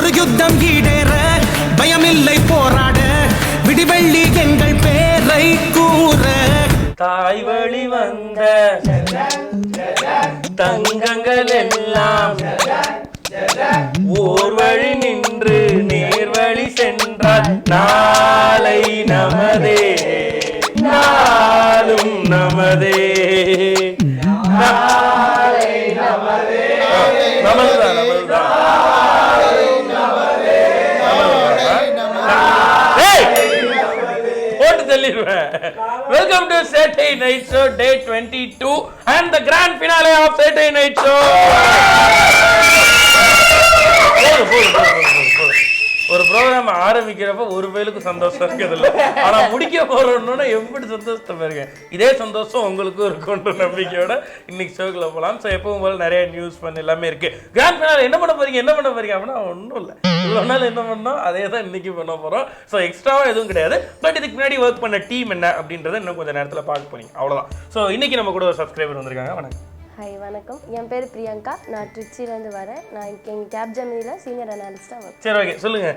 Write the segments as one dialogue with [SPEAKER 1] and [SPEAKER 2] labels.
[SPEAKER 1] ஒரு யுத்தம் ஈடேற பயமில்லை போராட விடிவெள்ளி எங்கள் பேரை கூற
[SPEAKER 2] தாய் வழி வந்த தங்கங்கள் எல்லாம் ஓர் வழி நின்று நேர்வழி சென்றால் நாளை நமதே நாளும் நமதே நாளை நமதே நமதுதான் நமதுதான் போட்டு தள்ளிடுவேன். Welcome to Saturday Night Show Day 22 and the grand finale of Saturday Night Show. ஒரு ப்ரோக்ராம் ஆரம்பிக்கிறப்ப ஒரு பேருக்கு சந்தோஷம் இருக்கிறதில்ல, ஆனா முடிக்க போறோம்னா எப்படி சந்தோஷத்தை பாருங்க. இதே சந்தோஷம் உங்களுக்கும் இருக்குன்ற நம்பிக்கையோட இன்னைக்கு ஷோக்குள்ள போகலாம். ஸோ எப்பவும் போல நிறைய நியூஸ் பண்ண எல்லாமே இருக்கு. கிராண்ட் ஃபினாலே என்ன பண்ண போறீங்க அப்படின்னா ஒன்றும் இல்லை, இவ்வளோ நாள் என்ன பண்ணோம் அதே தான் இன்னைக்கு பண்ண போறோம். ஸோ எக்ஸ்ட்ராவா எதுவும் கிடையாது. பட் இதுக்கு முன்னாடி ஒர்க் பண்ண டீம் என்ன அப்படின்றத இன்னும் கொஞ்சம் நேரத்தில் பார்க்க போறீங்க, அவ்வளோதான். ஸோ இன்னைக்கு நம்ம கூட ஒரு சப்ஸ்கிரைபர் வந்திருக்காங்க. வணக்கம்.
[SPEAKER 3] ஹாய் வணக்கம், என் பேர் பிரியங்கா, நான் ட்ரிச்சிலேருந்து வரேன். நான் எங்கள் கேப் ஜெமினியில் சீனியர் அனாலிஸ்ட்டாக வரேன்.
[SPEAKER 2] சரி, ஓகே, சொல்லுங்கள்.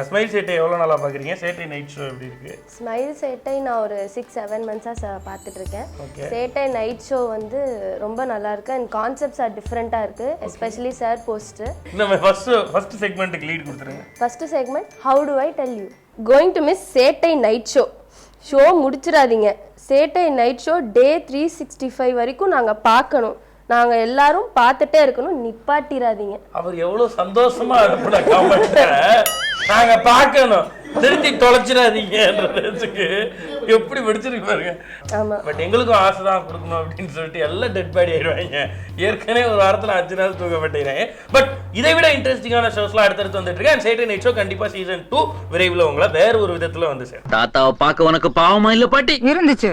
[SPEAKER 2] ஸ்மைல் சேட்டை எவ்வளோ நாளாக பார்க்குறீங்க? சேட்டை நைட் ஷோ எப்படி இருக்குது?
[SPEAKER 3] ஸ்மைல் சேட்டை நான் ஒரு 6-7 மந்த்ஸாக பார்த்துட்ருக்கேன். சேட்டை நைட் ஷோ வந்து ரொம்ப நல்லாயிருக்கு அண்ட் கான்செப்ட்ஸ் ஆர் டிஃப்ரெண்ட்டாக இருக்குது. Especially sir post.
[SPEAKER 2] நம்ம ஃபஸ்ட்டு செக்மெண்ட்டுக்கு லீட் கொடுத்துருங்க.
[SPEAKER 3] First segment, how to I tell you going to miss சேட்டை நைட் ஷோ முடிச்சிடாதீங்க. சேட்டை நைட் ஷோ டே 365 வரைக்கும் நாங்கள் பார்க்கணும். நாங்கள் எல்லாரும் பார்த்துட்டே இருக்கணும், நிப்பாட்டிடாதீங்க.
[SPEAKER 2] அவர் எவ்வளோ சந்தோஷமா அனுப்பின கமெண்ட்டை நாங்கள் பார்க்கணும், திருத்தி தொலைச்சிடாதீங்கன்றதுக்கு எப்படி படிச்சிருக்கு பாருங்க.
[SPEAKER 3] ஆமாம்,
[SPEAKER 2] பட் எங்களுக்கும் ஆசை தான் கொடுக்கணும் அப்படின்னு சொல்லிட்டு எல்லாம் டெட் பாடி ஆயிடுவாங்க. ஏற்கனவே ஒரு வாரத்தில் 5 நாள் தூக்கப்பட்டுறாங்க. பட் இதை விட இன்ட்ரெஸ்டிங்கான ஷோஸ்லாம் அடுத்தடுத்து வந்துட்டு இருக்கேன். சேட்டை நைட் ஷோ கண்டிப்பாக சீசன் 2 விரைவில் உங்களை வேற ஒரு விதத்தில் வந்து சார்.
[SPEAKER 4] தாத்தாவை பார்க்க உனக்கு பாவமா இல்ல பாட்டி?
[SPEAKER 5] இருந்துச்சு.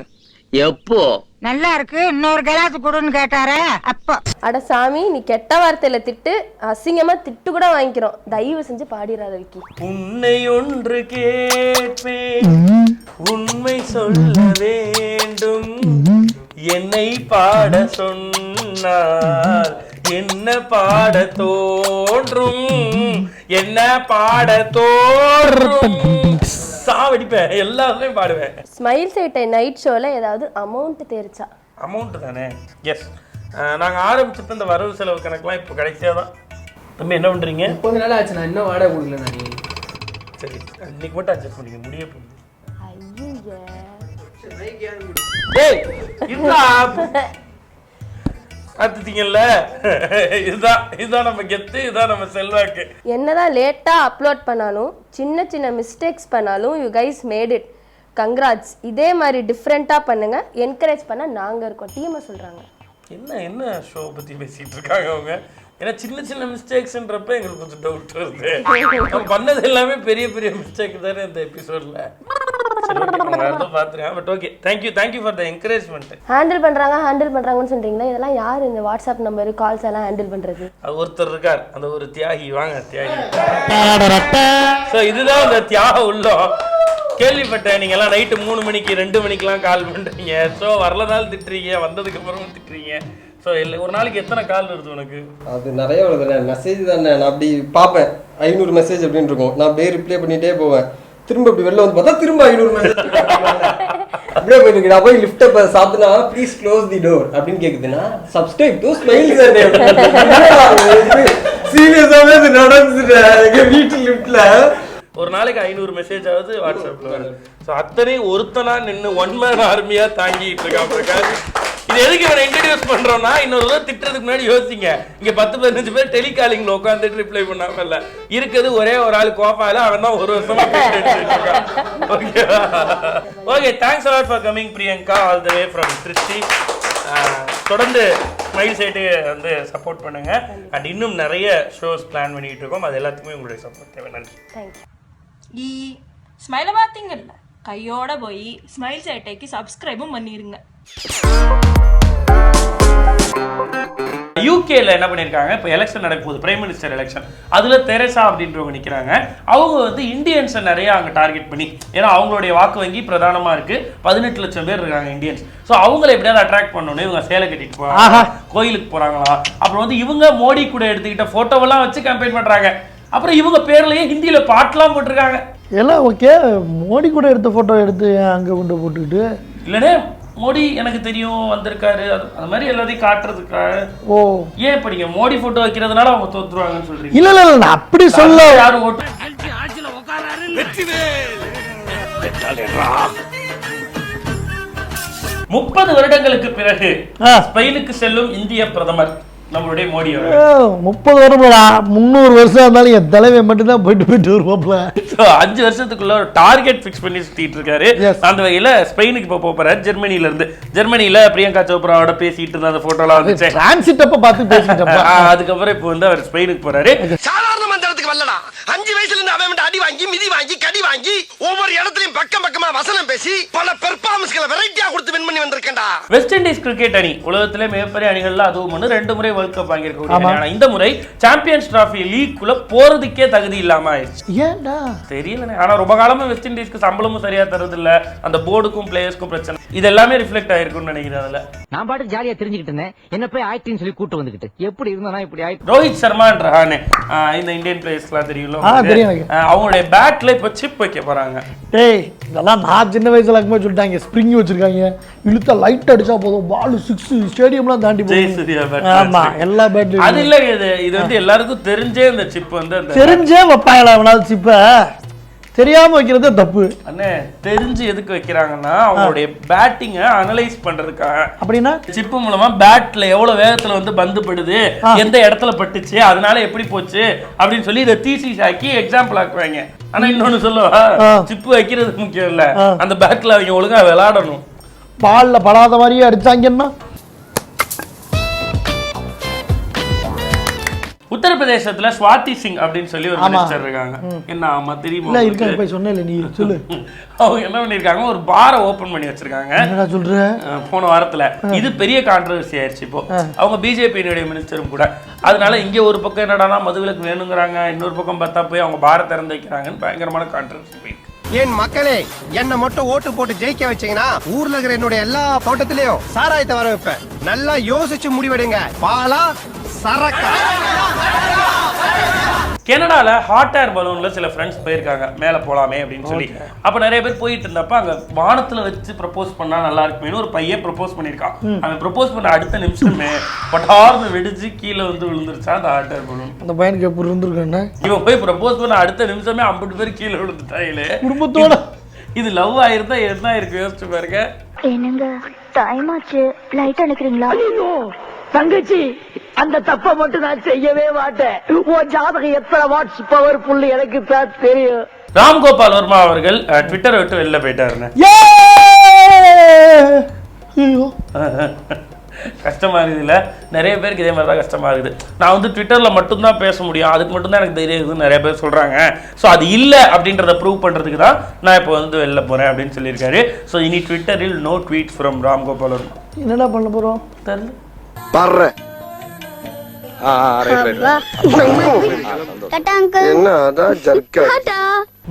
[SPEAKER 4] எப்போ?
[SPEAKER 5] நல்லா இருக்கு, இன்னொரு கிளாஸ் கொடுன்னு கேட்டாரே அப்போ.
[SPEAKER 3] அட சாமி, நீ கெட்ட வார்த்தையில திட்டு, அசிங்கமா திட்டு கூட வாங்கிக்கிறோம், தயவு செஞ்சு பாடிடாத விக்கி.
[SPEAKER 2] உன்னை ஒன்று கேட்பேன், உண்மை சொல்ல வேண்டும், என்னை பாட சொன்னால் என்ன பாட தோன்றும், என்ன பாட தோன்றும், சாவடிப்பேன், எல்லாத்தையும் பாடுவேன்.
[SPEAKER 3] ஸ்மைல் சேட்டை நைட் ஷோல ஏதாவது அமௌண்ட் தெரிச்சா?
[SPEAKER 2] அமௌண்ட் தானே? எஸ், நாங்கள் ஆரம்பிச்சப்ப இந்த வரவு செலவு கணக்கெலாம் இப்போ கடைசியாக தான். தம்பி என்ன பண்ணுறீங்க?
[SPEAKER 6] கொஞ்ச நாள் ஆச்சு, நான் இன்னும் வாடகை கொடுக்கல. நான்
[SPEAKER 2] சரி, இன்னைக்கு மட்டும் அட்ஜஸ்ட் பண்ணிக்க முடிய போகுது. பார்த்துட்டீங்கல்ல, இதுதான் நம்ம கெத்து, இதுதான் நம்ம செல்வாக்கு.
[SPEAKER 3] என்னதான் லேட்டா அப்லோட் பண்ணாலும், சின்ன சின்ன மிஸ்டேக்ஸ் பண்ணாலும், you guys made it, congrats. இதே மாதிரி டிஃப்ரெண்டா பண்ணுங்க, என்கரேஜ் பண்ண நாங்க இருக்கோம், டீமை சொல்றாங்க.
[SPEAKER 2] என்ன ஷோ பத்தி பேசிட்டு இருக்காங்க அவங்க? ஏன்னா சின்ன சின்ன மிஸ்டேக்ஸ்ன்றப்ப எங்களுக்கு கொஞ்சம் டவுட் வருது. நம்ம பண்ணது எல்லாமே பெரிய பெரிய மிஸ்டேக் தானே இந்த எபிசோட்ல.
[SPEAKER 3] ஹேண்டில் பண்றாங்கன்னு சொல்றீங்களா? இதெல்லாம் யார் இந்த வாட்ஸ்அப் நம்பர் கால்ஸ் எல்லாம் ஹேண்டில் பண்றது?
[SPEAKER 2] ஒருத்தர் இருக்கார், அந்த ஒரு தியாகி. வாங்க தியாகி. இதுதான் அந்த தியாக உள்ளம். கேள்விப்பட்டேன், நீங்க எல்லாம் நைட்டு 3 மணிக்கு 2 மணிக்கெல்லாம் கால் பண்றீங்க. ஸோ வரலனாலும் திட்டுறீங்க, வந்ததுக்கு அப்புறமும் திட்டுறீங்க. ஸோ இல்லை, ஒரு நாளைக்கு எத்தனை கால் வருது உனக்கு?
[SPEAKER 6] அது நிறைய வருது. மெசேஜ் தானே, நான் அப்படி பார்ப்பேன், 500 மெசேஜ் அப்படின்னு இருக்கும். நான் அப்படியே ரிப்ளை பண்ணிட்டே போவேன். திரும்ப அப்படி வெளில வந்து பார்த்தா திரும்ப 500 மெசேஜ் அப்படியே போயிருக்கு. நான் போய் லிஃப்ட் அப்ப சாப்பிட்டுனா ப்ளீஸ் க்ளோஸ் தி டோர் அப்படின்னு கேக்குதுன்னா சப்ஸ்கிரைப் டு ஸ்மைல் சேட்டை. சீரியஸாவே இது நடந்துச்சு எங்க வீட்டு லிஃப்ட்ல.
[SPEAKER 2] ஒரு நாளைக்கு 500 மெசேஜ் ஆகுது வாட்ஸ்அப்ல வருது. ஸோ அத்தனை ஒருத்தனா நின்று 1 man ஆர்மியா தாங்கிட்டு இருக்கான். இது எதுக்கு இவனை இன்ட்ரடியூஸ் பண்றோம்னா, இன்னொரு தடவை திட்டுறதுக்கு முன்னாடி யோசிங்க. இங்க 10-15 பேர் டெலிகாலிங்ல உட்காந்துட்டு ரிப்ளை பண்ணாம இல்ல இருக்குது, ஒரே ஒரு ஆள் கோபால, அவன் தான் 1 வருஷமா okay. Thanks a lot for coming Priyanka, all the way from Trichy. தொடர்ந்து ஸ்மைல் சேட்டை வந்து சப்போர்ட் பண்ணுங்க. அண்ட் இன்னும் நிறைய ஷோஸ் பிளான் பண்ணிட்டு இருக்கோம், அது எல்லாத்துக்குமே உங்களுடைய சப்போர்ட் தேவை. நன்றி.
[SPEAKER 7] ഈ സ്മൈല பாத்தீங்கல்ல, கையோட போய் ஸ்மைல் சேட்டைக்கு சப்ஸ்கிரைபும் பண்ணிருங்க.
[SPEAKER 2] யூகேல என்ன பண்ணிருக்காங்க, இப்போ எலெக்ஷன் நடக்க போகுது, பிரைம் மினிஸ்டர் எலெக்ஷன். அதுல தெரசா அப்படின்றவங்க நிக்கிறாங்க. அவங்க வந்து இந்தியன்ஸை நிறைய அங்க டார்கெட் பண்ணி, ஏன்னா அவங்களுடைய வாக்கு வங்கி பிரதானமா இருக்கு, 18 லட்சம் பேர் இருக்காங்க இந்தியன்ஸ். ஸோ அவங்களை எப்படியாவது அட்ராக்ட் பண்ணணும், இவங்க சேலை கட்டிட்டு போறாங்க, கோயிலுக்கு போறாங்களா, அப்புறம் வந்து இவங்க மோடி கூட எடுத்துக்கிட்ட போட்டோவெல்லாம் வச்சு கேம்பெயின் பண்றாங்க. அப்புறம் இவங்க பேர்லயே ஹிந்தியில பாட்டுலாம் போட்டிருக்காங்க.
[SPEAKER 8] எல்லாம் ஓகே. மோடி கூட எடுத்த போட்டோ எடுத்து அங்க கொண்டு போட்டுக்கிட்டு
[SPEAKER 2] இல்லனே மோடி எனக்கு தெரியும் வந்திருக்காரு அது மாதிரி எல்லாத்தையும் காட்டுறதுக்காக.
[SPEAKER 8] ஓ
[SPEAKER 2] ஏன் இப்ப நீங்க மோடி போட்டோ வைக்கிறதுனால அவங்க தோத்துருவாங்கன்னு சொல்றீங்க?
[SPEAKER 8] இல்ல இல்ல நான் அப்படி சொல்ல.
[SPEAKER 2] யாரும் ஓட்டு 30 வருடங்களுக்கு பிறகு ஸ்பெயினுக்கு செல்லும் இந்திய பிரதமர் நம்மளுடைய மோடி அவர்கள்.
[SPEAKER 8] 30 வருடம் 300 வருஷம் இருந்தாலும் என் தலைவன் மட்டும்தான் போயிட்டு வருவாப்ல.
[SPEAKER 2] 5 வருஷத்துக்குள்ள ஒரு டார்கெட் ஃபிக்ஸ் பண்ணி சுத்திட்டு இருக்காரு. அந்த வகையில ஸ்பெயினுக்கு இப்ப போறாரு ஜெர்மனில இருந்து. ஜெர்மனில பிரியங்கா சோப்ராவோட பேசிட்டு இருந்த அந்த போட்டோலாம் வந்துச்சு.
[SPEAKER 8] டிரான்சிட் அப்ப பார்த்து பேசிட்டப்ப
[SPEAKER 2] அதுக்கப்புறம் இப்போ வந்து அவர் ஸ்பெயினுக்கு போறாரு.
[SPEAKER 9] சாதாரண மந்திரத்துக்கு வரலடா. 5 வயசுல இருந்து அவன் அடி வாங்கி மிதி வாங்கி கடி வாங்கி ஒவ்வொரு இடத்துலயும் பக்கம் பக்கமா வசனம் பேசி பல பெர்ஃபார்மன்ஸ்களை வெரைட்டியா கொடுத்து வின் பண்ணி வந்திருக்கேன்டா.
[SPEAKER 2] வெஸ்ட் இண்டீஸ் கிரிக்கெட் அணி உலகத்திலே மிகப்பெரிய அணிகள்ல அதுவும் ஒன்று. 2 முறை வேர்ல்ட் கப் வாங்கியிருக்க. ஆனா இந்த முறை சாம்பியன்ஸ் டிராஃபி லீக் குள்ள போறதுக்கே தகுதி இல்லாம ஆயிடுச்சு.
[SPEAKER 8] ஏன்டா
[SPEAKER 2] தெரியல. ஆனா ரொம்ப காலமா வெஸ்ட் இண்டீஸ்க்கு சம்பளமும் சரியா தரது இல்ல. அந்த போர்டுக்கும் பிளேயர்ஸ்க்கும் பிரச்சனை. இது எல்லாமே ரிஃப்ளெக்ட் ஆயிருக்கும்னு நினைக்கிறேன். அதுல
[SPEAKER 10] நான் பாட்டு ஜாலியா தெரிஞ்சுக்கிட்டு இருந்தேன். என்ன போய் ஆயிடுன்னு சொல்லி கூட்டு வந்துக்கிட்டு எப்படி இருந்தா இப்படி ஆயிட்டு.
[SPEAKER 2] ரோஹித் சர்மான்றானே இந்த இந்தியன் பிளேயர்ஸ்லாம் தெரியும்ல. அவங்களுடைய பேட்ல இப்ப சிப் வைக்க போறாங்க.
[SPEAKER 8] டேய் இதெல்லாம் நான் சின்ன வயசுல இருக்கும்போது சொல்லிட்டாங்க. ஸ்ப்ரிங் வச்சிருக்காங்க. இழுத்தா லைட் அடிச்சா போதும் பால் 6 ஸ்டேடியம்லாம் தாண்டி போகும். ஆமா எல்லா பேட்லயும்
[SPEAKER 2] அது இல்ல. இது வந்து எல்லாருக்கும் தெரிஞ்சே இந்த சிப் வந்து
[SPEAKER 8] தெரிஞ்சே வைப்பாங்களா அவனால சிப்ப? தெரியாம வைக்கிறது தப்பு.
[SPEAKER 2] அண்ணே தெரிஞ்சு எதுக்கு வைக்கிறாங்கன்னா அவங்களுடைய பேட்டிங்கை அனலைஸ் பண்றதுக்காக.
[SPEAKER 8] அப்படின்னா
[SPEAKER 2] சிப்பு மூலமா பேட்ல எவ்வளவு வேகத்துல வந்து பந்து படுது, எந்த இடத்துல பட்டுச்சு, அதனால எப்படி போச்சு அப்படின்னு சொல்லி இதை தீசிஸ் ஆக்கி எக்ஸாம்பிள் ஆக்குவாங்க. ஆனா இன்னொன்னு சொல்லுவா, சிப்பு வைக்கிறது முக்கியம் இல்ல, அந்த பேட்ல அவங்க ஒழுங்கா விளையாடணும்.
[SPEAKER 8] பால்ல படாத மாதிரியே அடிச்சாங்கன்னா.
[SPEAKER 2] உத்தரப்பிரதேசத்துல ஸ்வாதி சிங் அப்படின்னு சொல்லி ஒரு மினிஸ்டர் இருக்காங்க. என்ன ஆமா தெரியுமா?
[SPEAKER 8] இல்ல இருக்காங்க போய் சொன்னேன்ல நீ சொல்லு.
[SPEAKER 2] அவங்க என்ன பண்ணிருக்காங்க, ஒரு பாரை ஓபன் பண்ணி வச்சிருக்காங்க.
[SPEAKER 8] என்னடா சொல்ற?
[SPEAKER 2] போன வாரத்துல இது பெரிய கான்ட்ரோவர்சி ஆயிடுச்சு. இப்போ அவங்க பிஜேபியினுடைய மினிஸ்டரும் கூட. அதனால இங்க ஒரு பக்கம் என்னடானா மதுவிலக்கு வேணுங்கிறாங்க, இன்னொரு பக்கம் பார்த்தா போய் அவங்க பாரை திறந்து வைக்கிறாங்கன்னு பயங்கரமான கான்ட்ரோவர்சி போயிருக்கு.
[SPEAKER 9] என் மக்களே, என்ன மட்டும் ஓட்டு போட்டு ஜெயிக்க வச்சீங்கன்னா ஊர்ல இருக்கிற என்னுடைய எல்லா தோட்டத்திலயும் சாராயத்தை வர வைப்பேன். நல்லா யோசிச்சு முடிவெடுங்க. பாலா சரக்கா.
[SPEAKER 2] கனடால ஹாட் ஏர் பலூன்ல சில ஃப்ரெண்ட்ஸ் போயிருக்காங்க மேல போலாமே அப்படின்னு சொல்லி. அப்ப நிறைய பேர் போயிட்டு இருந்தப்ப அங்க வானத்துல வச்சு ப்ரப்போஸ் பண்ணா நல்லா இருக்குமேனு ஒரு பையன் ப்ரப்போஸ் பண்ணிருக்கான். அவன் ப்ரப்போஸ் பண்ண அடுத்த நிமிஷமே பட்டார்னு வெடிச்சு கீழே வந்து விழுந்துருச்சா அந்த ஹாட் ஏர் பலூன்.
[SPEAKER 8] அந்த பையனுக்கு எப்படி இருந்திருக்கானே.
[SPEAKER 2] இவன் போய் ப்ரப்போஸ் பண்ண அடுத்த நிமிஷமே 50 பேர் கீழே விழுந்துட்டாங்களே
[SPEAKER 8] குடும்பத்தோட.
[SPEAKER 2] இது லவ் ஆயிருந்தா என்ன இருக்கு யோசிச்சு பாருங்க.
[SPEAKER 11] என்னங்க டைம் ஆச்சு, லைட் அணைக்கிறீங்களா?
[SPEAKER 10] தங்கச்சி அந்த தப்பை மட்டும் நான் செய்யவே மாட்டேன். உன் ஜாதகம் எத்தனை வாட்ஸ் பவர்ஃபுல் எனக்கு தான் தெரியும்.
[SPEAKER 2] ராம்கோபால் வர்மா அவர்கள் ட்விட்டரை விட்டு வெளில போயிட்டாருன்னு. கஷ்டமா இருக்குதுல்ல, நிறைய பேருக்கு இதே மாதிரி தான் கஷ்டமா இருக்குது. நான் வந்து ட்விட்டர்ல மட்டும்தான் பேச முடியும், அதுக்கு மட்டும்தான் எனக்கு தைரியம் இருக்குதுன்னு நிறைய பேர் சொல்றாங்க. ஸோ அது இல்லை அப்படின்றத ப்ரூவ் பண்றதுக்கு தான் நான் இப்போ வந்து வெளில போறேன் அப்படின்னு சொல்லியிருக்காரு. ஸோ இனி ட்விட்டரில் no tweet from Ramgopal Varma.
[SPEAKER 8] என்னடா பண்ண போறோம்
[SPEAKER 2] தெரியல.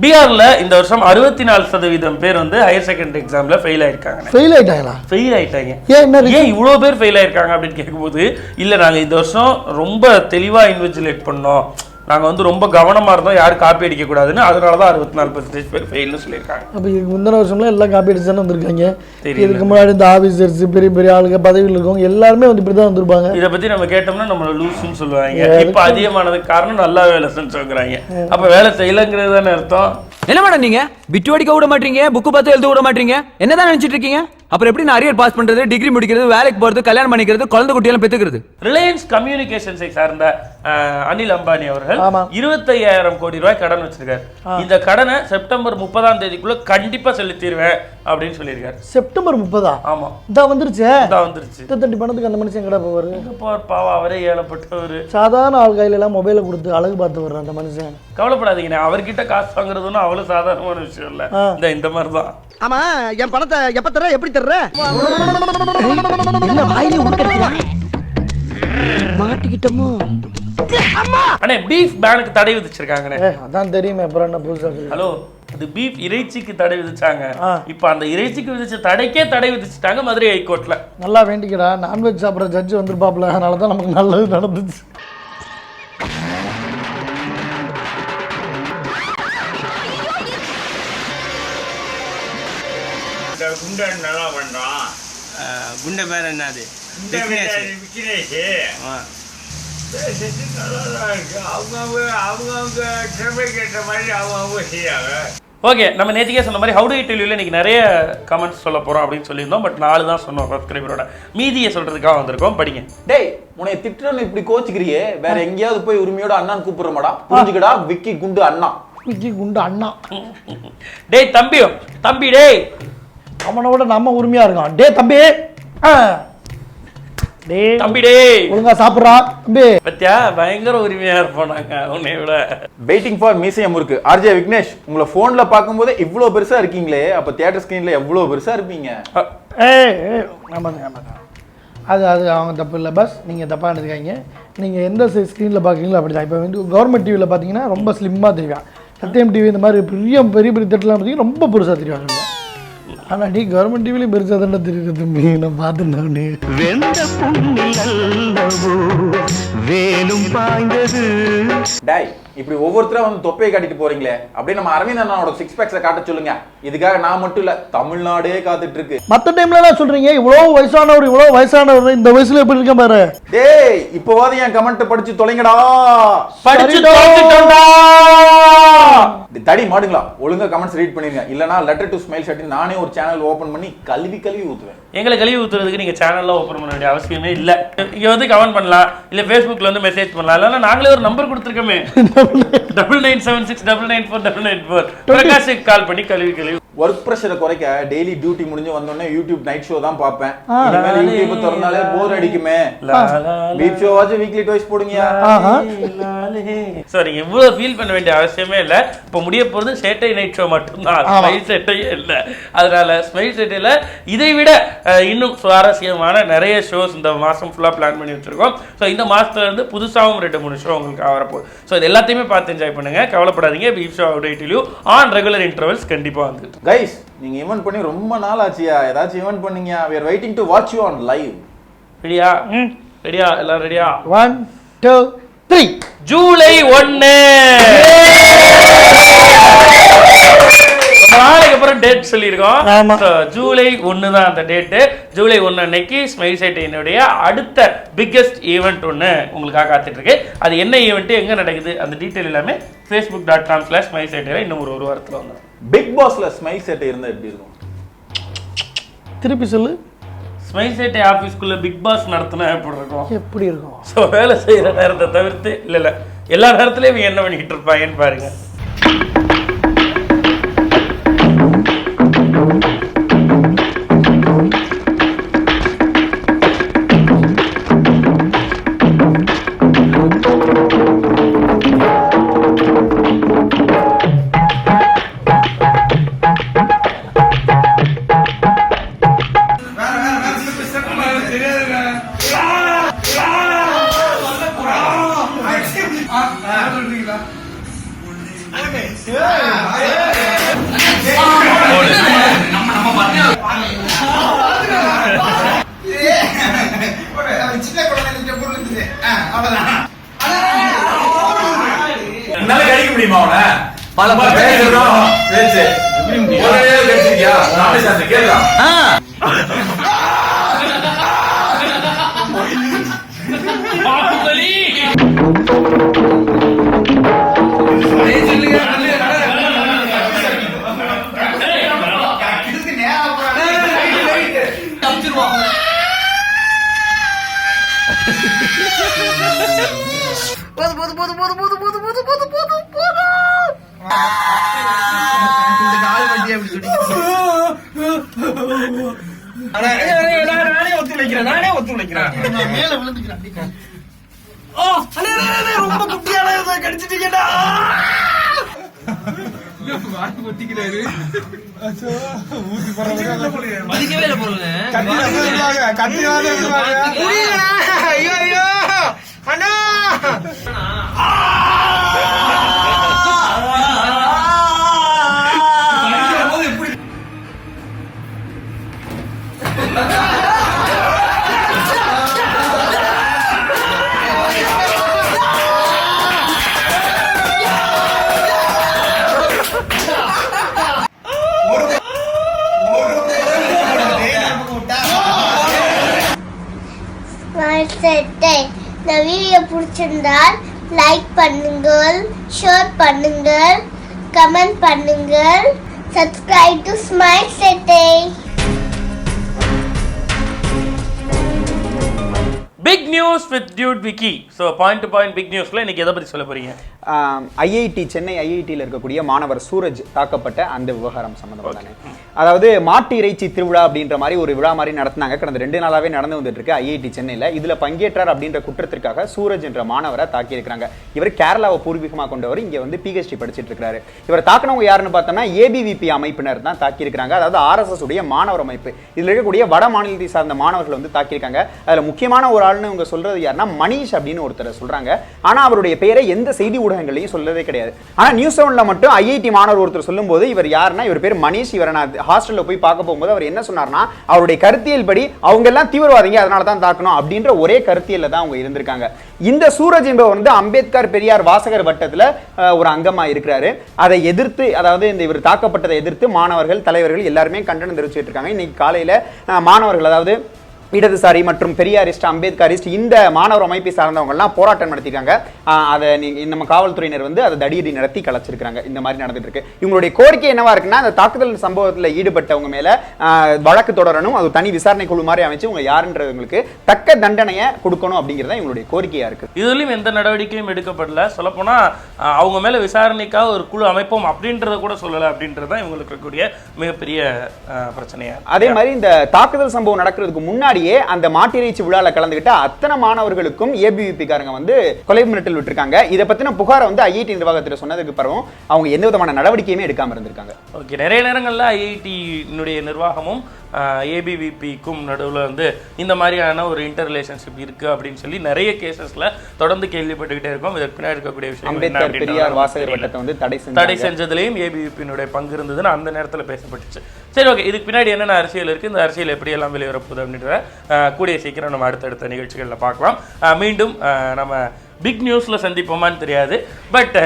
[SPEAKER 2] பீகார்ல இந்த வருஷம் 64% பேர் வந்து ஹையர் செகண்டரி எக்ஸாம்ல ஃபெயில் ஆயிருக்காங்க.
[SPEAKER 8] ஃபெயில் ஆயிட்டாங்களா?
[SPEAKER 2] ஃபெயில் ஆயிட்டாங்க.
[SPEAKER 8] ஏன்
[SPEAKER 2] இவ்வளவு பேர் ஃபெயில் ஆயிருக்காங்க அப்படின்னு கேட்கும்போது, இல்ல நாங்க இந்த வருஷம் ரொம்ப தெளிவா இன்விஜிலேட் பண்ணோம், நாங்க வந்து ரொம்ப கவனமா இருந்தோம், யாரும் காப்பி அடிக்க கூடாதுன்னு, அதனாலதான் 64% பேர் ஃபெயில்னு சொல்லியிருக்காங்க.
[SPEAKER 8] அப்ப முந்தின வருஷம்லாம் எல்லாம் காப்பி அடிச்சு தானே வந்திருக்காங்க. இதுக்கு முன்னாடி இந்த ஆபீசர்ஸ் பெரிய பெரிய ஆளுங்க பதவியில் இருக்கவங்க எல்லாருமே வந்து இப்படிதான் வந்திருப்பாங்க.
[SPEAKER 2] இதை பத்தி நம்ம கேட்டோம்னா நம்மள லூசுன்னு சொல்லுவாங்க. இப்ப அதிகமானதுக்கு காரணம் நல்லா வேலை செஞ்சுக்கிறாங்க. அப்ப வேலை செய்யலங்கிறது தானே அர்த்தம்.
[SPEAKER 12] என்ன மேடம் நீங்க பிட்டு அடிக்க விட மாட்டீங்க, புக்கு பார்த்து எழுத விட மாட்டீங்க, என்னதான் நினைச்சிட்டு இருக்கீங்க? அப்புறம் எப்படி நான் அரியர் பாஸ் பண்றது, டிகிரி முடிக்கிறது, வேலைக்கு போறது, கல்யாணம் பண்ணிக்கிறது, குழந்தை குட்டியெல்லாம் பெத்துக்கிறது?
[SPEAKER 2] ரிலையன்ஸ் கம்யூனிகேஷன்ஸை சார்ந்த அனில் அம்பானி அவர்கள் 25,000 கோடி ரூபாய் கடன் வச்சிருக்காரு. இந்த கடனை செப்டம்பர் 30ஆம் தேதிக்குள்ள கண்டிப்பா செலுத்திடுவேன் அப்படின்னு சொல்லியிருக்காரு.
[SPEAKER 8] செப்டம்பர் 30?
[SPEAKER 2] ஆமா,
[SPEAKER 8] இதான் வந்துருச்சு.
[SPEAKER 2] தட்டி
[SPEAKER 8] பணத்துக்கு அந்த மனுஷன் கடை போவாரு.
[SPEAKER 2] பாவா, அவரே ஏழப்பட்டவர்.
[SPEAKER 8] சாதாரண ஆள் கையில எல்லாம் மொபைலை கொடுத்து அழகு பார்த்து வர்ற அந்த மனுஷன்.
[SPEAKER 2] கவலைப்படாதீங்க, அவர்கிட்ட காசு வாங்குறதுன்னு அவ்வளவு சாதாரணமான விஷயம் இல்ல. இந்த மாதிரிதான்.
[SPEAKER 9] ஆமா, என் பணத்தை எப்ப தர்ற, எப்படி தர்ற?
[SPEAKER 10] என்ன வாயிலே உட்கறீங்க? மாட்டிக்கிட்டோமோ?
[SPEAKER 2] அண்ணே, பீஃப் பேனுக்கு தடை விதிச்சிருக்காங்கண்ணே.
[SPEAKER 8] அதான் தெரியுமே, அப்புறம் என்ன புதுசா?
[SPEAKER 2] ஹலோ, அது பீஃப் இறைச்சிக்கு தடை விதிச்சாங்க. இப்ப அந்த இறைச்சிக்கு விதிச்ச தடைக்கே தடை விதிச்சுட்டாங்க மதுரை ஹைகோர்ட்ல.
[SPEAKER 8] நல்லா வேண்டிக்கடா, நான்வெஜ் சாப்பிட்ற ஜட்ஜ் வந்திருப்பாப்ல, அதனாலதான் நமக்கு நல்லது நடந்துச்சு.
[SPEAKER 13] குண்டன் நல்லா பண்றான்.
[SPEAKER 6] குண்ட பேர் என்னது?
[SPEAKER 13] விக்னேஷ் நல்லா இருக்கு. அவங்க திறமைக்கு ஏற்ற மாதிரி அவங்க செய்யாங்க.
[SPEAKER 2] ஓகே, நம்ம நேற்றுக்கே சொன்ன மாதிரி ஹவு டு டெல் இன்னைக்கு நிறைய கமெண்ட்ஸ் சொல்ல போகிறோம் அப்படின்னு சொல்லியிருந்தோம். பட் 4 தான் சொன்னோம் சப்ஸ்கிரைபரோட. மீதியை சொல்கிறதுக்காக வந்திருக்கோம். படிங்க.
[SPEAKER 14] டேய், உன்னை திட்டுறன்னு இப்படி கோச்சிக்கிறியே, வேற எங்கேயாவது போய் உரிமையோட அண்ணான்னு கூப்பிடுறமாடா. புரிஞ்சுக்கடா, விக்கி குண்டு அண்ணா.
[SPEAKER 8] விக்கி குண்டு அண்ணா.
[SPEAKER 2] டேய் தம்பி டேய்,
[SPEAKER 8] அவனை விட நம்ம உரிமையா இருக்கான். டே தம்பி,
[SPEAKER 2] தம்பி டேய்,
[SPEAKER 8] ஒழுங்கா சாப்பிட்றா தம்பி.
[SPEAKER 2] பத்தியா, பயங்கர உரிமையா இருப்போம் நாங்க உன்னை விட.
[SPEAKER 14] வெயிட்டிங் ஃபார் மீசியம் இருக்கு. ஆர்ஜே விக்னேஷ், உங்களை போன்ல பார்க்கும்போது இவ்வளோ பெருசா இருக்கீங்களே, அப்ப தியேட்டர் ஸ்கிரீன்ல எவ்வளோ பெருசா இருப்பீங்க?
[SPEAKER 8] அது அவங்க தப்பு இல்லை பஸ், நீங்கள் தப்பாக எடுத்துக்காங்க. நீங்கள் எந்த ஸ்க்ரீனில் பார்க்குறீங்களோ அப்படி தான். இப்போ வந்து கவர்மெண்ட் டிவியில் பார்த்தீங்கன்னா ரொம்ப ஸ்லிம்மாக தெரியும். சத்தியம் டிவி இந்த மாதிரி பெரிய தேட்டர்லாம் பார்த்தீங்கன்னா ரொம்ப பெருசாக தெரியும். ஆனால் நீ கவர்மெண்ட் டிவிலையும் பெருசாக தானே தெரியுது தம்பி, நான் பார்த்துட்டேன். வேலும் பாய்ந்தது.
[SPEAKER 14] டாய், இப்படி ஒவ்வொருத்தரா வந்து தொப்பையை காட்டிட்டு போறீங்களே, அப்படியே நம்ம அரவிந்த் அண்ணாவோட 6 பேக்ஸை காட்ட சொல்லுங்க. இதுக்காக நான் மட்டும் இல்ல, தமிழ்நாடே காத்துட்டு இருக்கு.
[SPEAKER 8] மற்ற டைம்ல என்ன சொல்றீங்க? இவ்வளவு வயசானவர் இந்த வயசுல எப்படி இருக்க பாரு.
[SPEAKER 14] டேய், இப்போவாது என் கமெண்ட் படிச்சு தொலைங்கடா.
[SPEAKER 2] படிச்சு தொலைங்கடா.
[SPEAKER 14] தடி மாடுங்களா, ஒழுங்கா கமெண்ட்ஸ் ரீட் பண்ணிருங்க. இல்லனா லெட்டர் டு ஸ்மைல் ஷாட் நானே ஒரு சேனல் ஓபன் பண்ணி கல்வி ஊத்துவேன்.
[SPEAKER 2] எங்களை கழுவி ஊத்துறதுக்கு நீங்க சேனல்ல ஓபன் பண்ண வேண்டிய அவசியமே இல்ல. இங்க வந்து கமெண்ட் பண்ணலாம், இல்ல Facebookல வந்து மெசேஜ் பண்ணலாம். இல்லனா நாங்களே ஒரு நம்பர் கொடுத்திருக்கோமே, 9976994994. பிரகாஷுக்கு கால் பண்ணி கழுவி.
[SPEAKER 14] ஒர்க் பிரஷரை குறைக்க டெய்லி டியூட்டி முடிஞ்சு வந்தோடனே யூடியூப் நைட் ஷோ தான் பார்ப்பேன். இனிமேல் யூடியூப் திறந்தாலே போர் அடிக்குமே. வீக் ஷோ வாச்சு வீக்லி ட்வைஸ் போடுங்க.
[SPEAKER 2] சோ நீங்க இவ்வளவு ஃபீல் பண்ண வேண்டிய அவசியமே இல்ல. இப்போ முடிய போறது சேட்டை நைட் ஷோ மட்டும்தான், ஸ்மைல் சேட்டையே இல்ல. அதனால ஸ்மைல் சேட்டையில இதை விட இன்னும் சுவாரஸ்யமான நிறைய ஷோஸ் இந்த மாசம் ஃபுல்லா பிளான் பண்ணி வச்சிருக்கோம். ஸோ இந்த மாசத்துல இருந்து புதுசாகவும் 2-3 ஷோ உங்களுக்கு வரப்போகுது. ஸோ இது எல்லாத்தையுமே பார்த்து என்ஜாய் பண்ணுங்க, கவலைப்படாதீங்க. பீஃப் ஷோ அப்டேட்லயூ ஆன் ரெகுலர் இன்டர்வல்ஸ் கண்டிப்பா வந்துட்டு.
[SPEAKER 14] கைஸ், நீங்க ஈவென்ட் பண்ணி ரொம்ப நாள் ஆச்சியா, ஏதாச்சும் ஈவென்ட் பண்ணீங்க. we are waiting to watch you on live.
[SPEAKER 2] ரெடியா? எல்லாரும் ரெடியா?
[SPEAKER 8] 1 2 3.
[SPEAKER 2] ஜூலை 1. நாளைக்கு அப்புறம் டேட் சொல்லியிருக்கோம். ஜூலை 1 தான் அந்த டேட்டு. ஜூலை 1 அன்னைக்கு ஸ்மைல் சேட்டையினுடைய அடுத்த பிக்கெஸ்ட் ஈவெண்ட் ஒன்று உங்களுக்காக காத்துட்டு இருக்கு. அது என்ன ஈவெண்ட், எங்க நடக்குது, அந்த டீட்டெயில் எல்லாமே facebook.com/smile சேட்டையில இன்னும் ஒரு வாரத்தில் வந்துடும்.
[SPEAKER 14] பிக் பாஸ்ல ஸ்மைல் சேட்டை இருந்தா எப்படி இருக்கும்?
[SPEAKER 8] திருப்பி சொல்லு.
[SPEAKER 2] ஸ்மைல் சேட்டை ஆஃபீஸ்க்குள்ள பிக் பாஸ் நடத்தினா
[SPEAKER 8] எப்படி இருக்கும்?
[SPEAKER 2] ஸோ வேலை செய்யற நேரத்தை தவிர்த்து இல்ல எல்லா நேரத்துலயும் இவங்க என்ன பண்ணிக்கிட்டு இருப்பாங்கன்னு பாருங்க.
[SPEAKER 13] நானே ஒத்துழைக்கிறேன். ரொம்ப குட்டியான கடிச்சிட்டீங்கடா.
[SPEAKER 11] பிடிச்சிருந்தால் லைக் பண்ணுங்கள், ஷேர் பண்ணுங்கள், கமெண்ட் பண்ணுங்கள். Subscribe to Smile City.
[SPEAKER 2] Big news with dude Vicky. So point to point big நியூஸ்ல இன்னைக்கு எதை பற்றி சொல்ல போறீங்க?
[SPEAKER 15] ஐஐடி சென்னை ஐஐடியில் இருக்கக்கூடிய மாணவர் சூரஜ் தாக்கப்பட்ட அந்த விவகாரம் சம்பந்தமாக. அதாவது மாட்டு இறைச்சி திருவிழா அப்படின்ற மாதிரி ஒரு விழா மாதிரி நடத்தினாங்க. கடந்த 2 நாளாவே நடந்து வந்துட்டு இருக்கு ஐஐடி சென்னையில். இதுல பங்கேற்றார் அப்படின்ற குற்றத்திற்காக சூரஜ் என்ற மாணவரை தாக்கி இருக்கிறாங்க. இவர் கேரளாவை பூர்வீகமாக கொண்டவர், இங்க வந்து பிஹெச்டி படிச்சுட்டு இருக்காரு. இவர் தாக்கினவங்க யாருன்னு பார்த்தோம்னா ஏபிவிபி அமைப்பினர் தான் தாக்கி இருக்கிறாங்க. அதாவது ஆர்எஸ்எஸ் உடைய மாணவர் அமைப்பு. இதுல இருக்கக்கூடிய வட மாநிலத்தை சார்ந்த மாணவர்கள் வந்து தாக்கியிருக்காங்க. அதுல முக்கியமான ஒரு ஆள்னு இவங்க சொல்றது யாருன்னா மணிஷ் அப்படின்னு ஒருத்தர் சொல்றாங்க. ஆனா அவருடைய பெயரை எந்த செய்தி ஊடகங்களையும் சொல்லவே கிடையாது. ஆனா நியூஸ் 7ல மட்டும் ஐஐடி மாணவர் ஒருத்தர் சொல்லும்போது இவர் யாருன்னா இவர் பேர் மணிஷ். இவரை நான் ஹாஸ்டல்ல போய் பார்க்க போகும்போது அவர் என்ன சொன்னார்னா அவருடைய கருத்தியல் படி அவங்க எல்லாம் தீவிரவாதிங்க, அதனால தான் தாக்கணும் அப்படின்ற ஒரே கருத்தியல்ல தான் அவங்க இருந்திருக்காங்க. இந்த சூரஜ் என்பவர் வந்து அம்பேத்கர் பெரியார் வாசகர் வட்டத்துல ஒரு அங்கமா இருக்கிறாரு. அதை எதிர்த்து, அதாவது இந்த இவர் தாக்கப்பட்டதை எதிர்த்து மாணவர்கள் தலைவர்கள் எல்லாருமே கண்டனம் தெரிவிச்சுட்டு இருக்காங்க. இன்னைக்கு காலையில மாணவர்கள், அதாவது இடதுசாரி மற்றும் பெரியாரிஸ்ட் அம்பேத்கரிஸ்ட் இந்த மாணவர் அமைப்பை சார்ந்தவங்க எல்லாம் போராட்டம் நடத்திருக்காங்க. அதை நம்ம காவல்துறையினர் வந்து அதை தடியடி நடத்தி கலைச்சிருக்காங்க. இந்த மாதிரி நடந்துட்டு இருக்கு. இவங்களுடைய கோரிக்கை என்னவா இருக்குன்னா அந்த தாக்குதல் சம்பவத்தில் ஈடுபட்டவங்க மேல வழக்கு தொடரணும், அது தனி விசாரணை குழு மாதிரி அமைச்சு இவங்க யாருன்றவங்களுக்கு தக்க தண்டனையை கொடுக்கணும் அப்படிங்கிறத இவங்களுடைய கோரிக்கையா இருக்கு.
[SPEAKER 2] இதுலயும் எந்த நடவடிக்கையும் எடுக்கப்படல. சொல்லப்போனா அவங்க மேல விசாரணைக்காக ஒரு குழு அமைப்போம் அப்படின்றத கூட சொல்லல அப்படின்றதான் இவங்களுக்கு இருக்கக்கூடிய மிகப்பெரிய பிரச்சனையா.
[SPEAKER 15] அதே மாதிரி இந்த தாக்குதல் சம்பவம் நடக்கிறதுக்கு முன்னாடி அந்த மாட்டிறைச்சி விழால கலந்துகிட்ட அத்தனை மாணவர்களுக்கும் ஏபிவிபி காரங்க வந்து கொலை மிரட்டல் விட்டுருக்காங்க. இதை பத்தின புகாரை வந்து ஐஐடி நிர்வாகத்தில் சொன்னதுக்கு பிறகு அவங்க எந்த விதமான நடவடிக்கையுமே எடுக்காம இருந்திருக்காங்க.
[SPEAKER 2] ஓகே, நிறைய நேரங்கள்ல ஐஐடியினுடைய நிர்வாகமும் ஏபிவிபிக்கும் நடுவில் வந்து இந்த மாதிரியான ஒரு இன்டர் ரிலேஷன்ஷிப் இருக்கு அப்படின்னு சொல்லி நிறைய கேசஸ்ல தொடர்ந்து கேள்விப்பட்டுக்கிட்டே இருக்கோம். இதற்கு பின்னாடி இருக்கக்கூடிய விஷயம்
[SPEAKER 15] அம்பேத்கர் பெரியார் வாசகர் வட்டத்தை வந்து தடை
[SPEAKER 2] செஞ்சதுலையும் ஏபிவிபியினுடைய பங்கு இருந்ததுன்னு அந்த நேரத்தில் பேசப்பட்டுச்சு. சரி, ஓகே, இதுக்கு பின்னாடி என்னென்ன அரசியல் இருக்கு, இந்த அரசியல் எப்படி எல்லாம் வெளிவரப்போகுது அப்படின்ற கூடிய சீக்கிரம் நம்ம அடுத்தடுத்த நிகழ்ச்சிகளில் பார்க்கலாம். மீண்டும் நம்ம பிக் நியூஸ்ல சந்திப்போமான்னு தெரியாது, பட்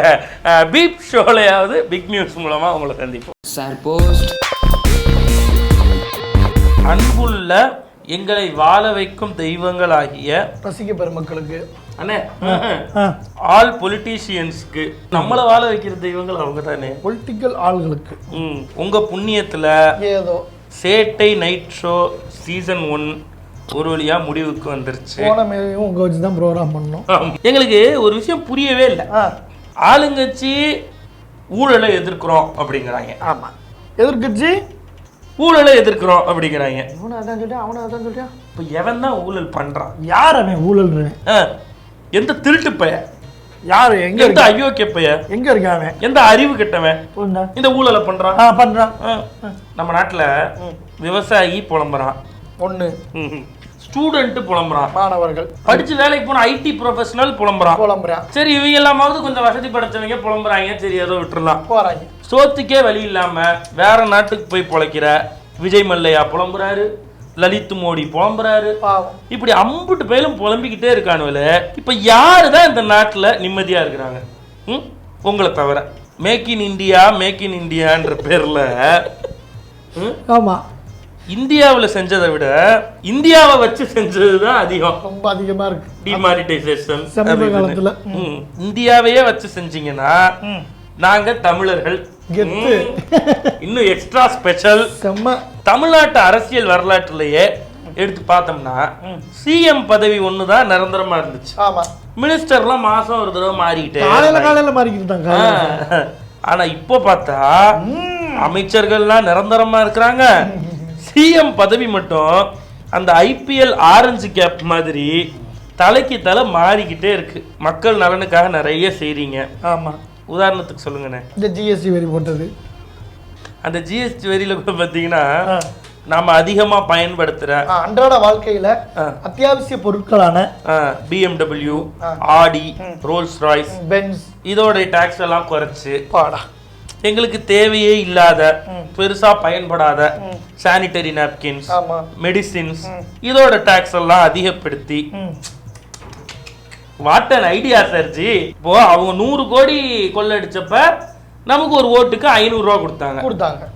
[SPEAKER 2] பீப் ஷோலையாவது பிக் நியூஸ் மூலமா உங்களை சந்திப்போம்.
[SPEAKER 12] சார் போஸ்ட்
[SPEAKER 2] அன்புள்ள எங்களை வாழ வைக்கும் தெய்வங்களாகிய
[SPEAKER 8] ரசிக பெருமக்களுக்கு,
[SPEAKER 2] அண்ணே ஆல் பொலிட்டீஷியன்ஸ்க்கு, நம்மளை வாழ வைக்கிற தெய்வங்கள் அவங்க தானே,
[SPEAKER 8] பொலிட்டிக்கல் ஆள்களுக்கு,
[SPEAKER 2] உங்க புண்ணியத்துல
[SPEAKER 8] ஏதோ
[SPEAKER 2] சேட்டை நைட் ஷோ சீசன் 1 ஒரு வழியா முடிவுக்கு வந்துருச்சு.
[SPEAKER 8] உங்க வச்சு தான் ப்ரோக்ராம் பண்ணோம்.
[SPEAKER 2] எங்களுக்கு ஒரு விஷயம் புரியவே இல்லை. ஆளுங்கட்சி ஊழலை எதிர்க்கிறோம் அப்படிங்கிறாங்க.
[SPEAKER 8] ஆமா, எதிர்கட்சி
[SPEAKER 2] ஊழலை எதிர்க்கிறோம் அப்படிங்கிறாங்க.
[SPEAKER 8] இப்போ
[SPEAKER 2] எவன் தான் ஊழல் பண்றான்?
[SPEAKER 8] யார் அவன் ஊழல்?
[SPEAKER 2] எந்த திருட்டு பைய?
[SPEAKER 8] யாரு? எந்த
[SPEAKER 2] அயோக்கிய பைய?
[SPEAKER 8] எங்க இருக்காங்க?
[SPEAKER 2] எந்த அறிவு கெட்டவன் இந்த ஊழலை பண்றான்? நம்ம நாட்டுல விவசாயி புலம்புறான்,
[SPEAKER 8] ஒண்ணு
[SPEAKER 2] ஸ்டூடெண்ட் புலம்புறான்,
[SPEAKER 8] மாணவர்கள்
[SPEAKER 2] படிச்சு வேலைக்கு போன ஐடி ப்ரொஃபஷனல் புலம்புறான். சரி, இவங்க எல்லாமாவது கொஞ்சம் வசதி படைச்சவங்க புலம்புறாங்க, சரி ஏதோ விட்டுறலாம்.
[SPEAKER 8] போறாங்க.
[SPEAKER 2] சோத்துக்கே வழி இல்லாம வேற நாட்டுக்கு போய் பொழைக்கிற விஜய் மல்லையா புலம்புறாரு, லலித் மோடி புலம்புறாரு, இப்படி அம்புட்டு பேரும் புலம்பிக்கிட்டே இருக்கானுல. இப்ப யாருதான் இந்த நாட்டுல நிம்மதியா இருக்கிறாங்க உங்களை தவிர? Make in India make in இந்தியான்ற பேர்ல
[SPEAKER 8] ஆமா
[SPEAKER 2] இந்தியாவில் செஞ்சதை விட இந்தியாவை வச்சு செஞ்சதுதான் அதிகம்,
[SPEAKER 8] ரொம்ப அதிகமா இருக்கு.
[SPEAKER 2] டிமானிட்டைசேஷன்
[SPEAKER 8] காலத்துல
[SPEAKER 2] இந்தியாவையே வச்சு செஞ்சீங்கன்னா நாங்க தமிழர்கள் இன்னும் எக்ஸ்ட்ரா ஸ்பெஷல். தமிழ்நாட்டு அரசியல் வரலாற்றுலயே எடுத்து பார்த்தோம்னா சிஎம் பதவி ஒண்ணுதான் நிரந்தரமா இருந்துச்சு. மினிஸ்டர்லாம் மாசம் ஒரு தடவை மாறிக்கிட்டே. ஆனா இப்போ பார்த்தா அமைச்சர்கள்லாம் நிரந்தரமா இருக்கிறாங்க, சிஎம் பதவி மட்டும் அந்த ஐபிஎல் ஆரஞ்சு கேப் மாதிரி தலைக்கு தலை மாறிக்கிட்டே இருக்கு. மக்கள் நலனுக்காக நிறைய செய்றீங்க.
[SPEAKER 8] ஆமா,
[SPEAKER 2] உதாரணத்துக்கு சொல்லுங்கண்ணே,
[SPEAKER 8] இந்த ஜிஎஸ்டி வரி போட்டது.
[SPEAKER 2] அந்த ஜிஎஸ்டி வரியில பார்த்தீங்கன்னா நாம அதிகமா பயன்படுத்துற
[SPEAKER 8] அன்றாட வாழ்க்கையில அத்தியாவசிய பொருட்களான
[SPEAKER 2] BMW, ஆடி, ரோல்ஸ் ராய்ஸ், பென்ஸ் இதோட டாக்ஸ் எல்லாம் குறைச்சு எங்களுக்கு தேவையே இல்லாத பெருசா பயன்படாத சானிட்டரி நாப்கின்ஸ், மெடிசின்ஸ் இதோட டாக்ஸ் எல்லாம் அதிகப்படுத்தி வாட் அன் ஐடியா சர்ஜி. இப்போ அவங்க 100 கோடி கொள்ளடிச்சப்ப நமக்கு ஒரு ஓட்டுக்கு 500 ரூபா கொடுத்தாங்க.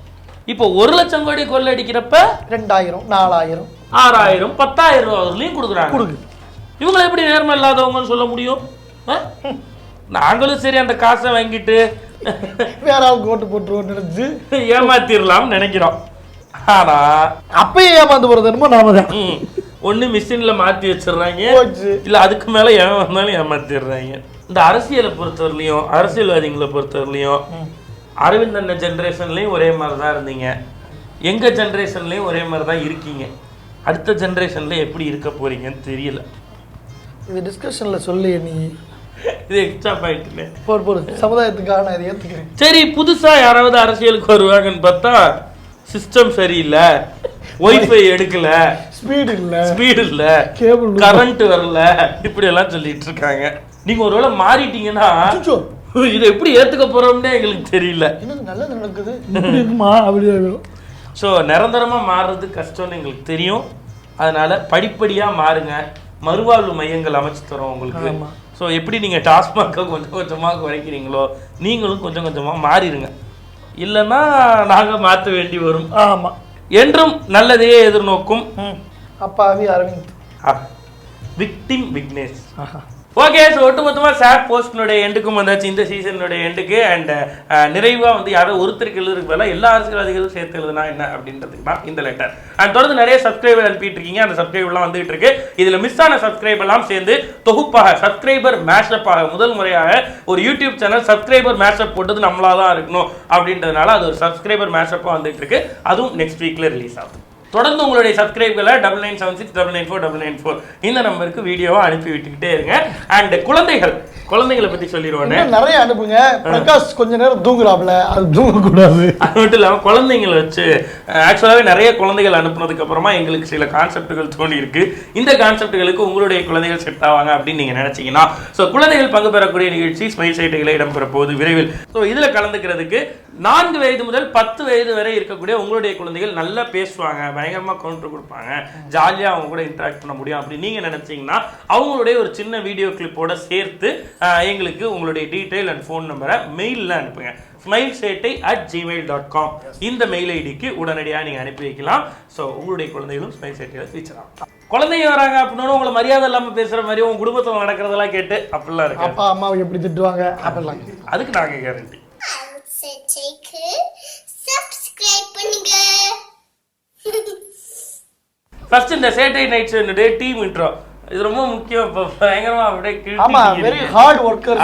[SPEAKER 2] இப்போ 1 லட்சம் கோடி கொள்ளடிக்கிறப்ப
[SPEAKER 8] 2000, 4000,
[SPEAKER 2] 6000, 10,000 ரூபாயும் கொடுக்குறாங்க. இவங்களை எப்படி நேர்மை இல்லாதவங்கன்னு சொல்ல முடியும்? நாங்களும் சரி அந்த காசை வாங்கிட்டு
[SPEAKER 8] வேற ஆளுக்கு ஓட்டு போட்டுருவோம் நினைச்சு
[SPEAKER 2] ஏமாத்திரலாம் நினைக்கிறோம். ஆனா
[SPEAKER 8] அப்பயே ஏமாந்து போறது என்னமோ நாம தான்.
[SPEAKER 2] ஒண்ணு மிஷின்ல மாத்தி வச்சிடுறாங்க, இல்ல அதுக்கு மேல எவன் வந்தாலும் ஏமாத்திடுறாங்க. இந்த அரசியலை பொறுத்தவரையிலையும் அரசியல்வாதிகளை பொறுத்தவரையிலையும் அரவிந்த் அண்ணன் ஜென்ரேஷன்லயும் ஒரே மாதிரி தான் இருந்தீங்க, எங்க ஜென்ரேஷன்லயும் ஒரே மாதிரி தான் இருக்கீங்க. அடுத்த ஜென்ரேஷன்ல எப்படி இருக்க போறீங்கன்னு தெரியல.
[SPEAKER 8] இது டிஸ்கஷன்ல சொல்லி நீ
[SPEAKER 2] இது எக்ஸ்ட்ரா பாயிண்ட்
[SPEAKER 8] போடு சமுதாயத்துக்காக நான் இதை ஏத்துக்கிறேன்.
[SPEAKER 2] சரி, புதுசா யாராவது அரசியலுக்கு வருவாங்கன்னு பார்த்தா சிஸ்டம் சரியில்லை, ஒய்ஃபை எடுக்கல, ஸ்பீடு இல்ல, கேபிள் கரண்ட் வரல, இப்படி எல்லாம் சொல்லிட்டு இருக்காங்க. நீங்க ஒருவேளை மாறிட்டீங்கன்னா இதை எப்படி ஏத்துக்க போறோம்னே எங்களுக்கு தெரியல.
[SPEAKER 8] நல்லது நடக்குது அப்படியே.
[SPEAKER 2] ஸோ நிரந்தரமா மாறுறது கஷ்டம்னு எங்களுக்கு தெரியும். அதனால படிப்படியா மாறுங்க. மறுவாழ்வு மையங்கள் அமைச்சு தரோம் உங்களுக்கு. ஸோ எப்படி நீங்கள் டாஸ்மாக கொஞ்சம் கொஞ்சமாக குறைக்கிறீங்களோ நீங்களும் கொஞ்சம் கொஞ்சமாக மாறிடுங்க. இல்லைன்னா நாங்கள் மாற்ற வேண்டி வரும்.
[SPEAKER 8] ஆமாம்,
[SPEAKER 2] என்றும் நல்லதையே எதிர்நோக்கும்
[SPEAKER 8] அப்பாவி Aravind,
[SPEAKER 2] victim Vignesh. Okay, so ஒட்டுமொத்தமாக சேட் போஸ்டினுடைய எண்டுக்கும் வந்தாச்சு, இந்த சீசனுடைய எண்டுக்கு. அண்ட் நிறைவாக வந்து யாரோ ஒருத்தருக்கு எழுதுறதுக்கு பதிலாக எல்லா அரசியல்வாதிகளும் சேர்த்து எழுதுனா என்ன அப்படின்றதுக்கு தான் இந்த லெட்டர். அண்ட் தொடர்ந்து நிறைய சப்ஸ்கிரைபர் அனுப்பிட்டு இருக்கீங்க, அந்த சப்ஸ்கிரைபர்லாம் வந்துகிட்டு இருக்கு. இதில் மிஸ் ஆன சப்ஸ்கிரைபர் எல்லாம் சேர்ந்து தொகுப்பாக சப்ஸ்கிரைபர் மேஷப்பாக முதல் முறையாக ஒரு யூடியூப் சேனல் சப்ஸ்கிரைபர் மேஷப் போட்டது நம்மளா தான் இருக்கணும் அப்படின்றதுனால அது ஒரு சப்ஸ்கிரைபர் மேஷப்பாக வந்துட்டு இருக்கு. அதுவும் நெக்ஸ்ட் வீக்கில் ரிலீஸ் ஆகும். தொடர்ந்து உங்களுடைய சப்ஸ்கிரைப்களை 9976994994 இந்த நம்பருக்கு வீடியோவை அனுப்பி விட்டுக்கிட்டே இருங்க. அண்ட் குழந்தைகளை பத்தி சொல்லிடுவானே,
[SPEAKER 8] நிறைய அனுப்புங்க. பிரகாஷ் கொஞ்ச நேரம் தூங்குறாப்ல, அது தூங்கக்கூடாது.
[SPEAKER 2] அது மட்டும் இல்லாமல் குழந்தைங்களை வச்சு ஆக்சுவலாகவே நிறைய குழந்தைகள் அனுப்புனதுக்கு அப்புறமா எங்களுக்கு சில கான்செப்டுகள் தோணி இருக்கு. இந்த கான்செப்டுகளுக்கு உங்களுடைய குழந்தைகள் செட் ஆவாங்க அப்படின்னு நீங்க நினைச்சீங்கன்னா ஸோ குழந்தைகள் பங்கு பெறக்கூடிய நிகழ்ச்சி ஸ்மைல் சைட்டுகளை இடம்பெற போகுது விரைவில். ஸோ இதுல கலந்துக்கிறதுக்கு 4 வயது முதல் 10 வயது வரை இருக்கக்கூடிய உங்களுடைய குழந்தைகள் நல்லா பேசுவாங்க, பயங்கரமா கவுண்டர் கொடுப்பாங்க, ஜாலியா அவங்க கூட இன்டராக்ட் பண்ண முடியும் அப்படி நீங்க நினைச்சீங்கன்னா அவங்களுடைய ஒரு சின்ன வீடியோ கிளிப்போட சேர்த்து எங்களுக்கு உங்களுடைய டீடைல் அண்ட் ஃபோன் நம்பரை மெயிலில் அனுப்புங்க. smileshettai@gmail.com இந்த மெயில் ஐடிக்கு உடனடியாக நீங்க அனுப்பி வைக்கலாம். ஸோ உங்களுடைய குழந்தைகளும் ஸ்மைல் சேட்டையில ஃபீச்சர் ஆகும். குழந்தைங்க வராங்க அப்படின்னா உங்களை மரியாதை இல்லாமல் பேசுற மாதிரி உங்க குடும்பத்தில் நடக்கிறதெல்லாம் கேட்டு அப்படிலாம் இருக்கு.
[SPEAKER 8] அப்பா அம்மாவை எப்படி திட்டுவாங்க அப்படிலாம்
[SPEAKER 2] அதுக்கு நாங்க கேரண்டி. ஃபர்ஸ்ட் இந்த சேட்டை நைட் ஷோனுடைய டீம் இன்ட்ரோ இது ரொம்ப முக்கியம். இப்போ பயங்கரமா அப்படியே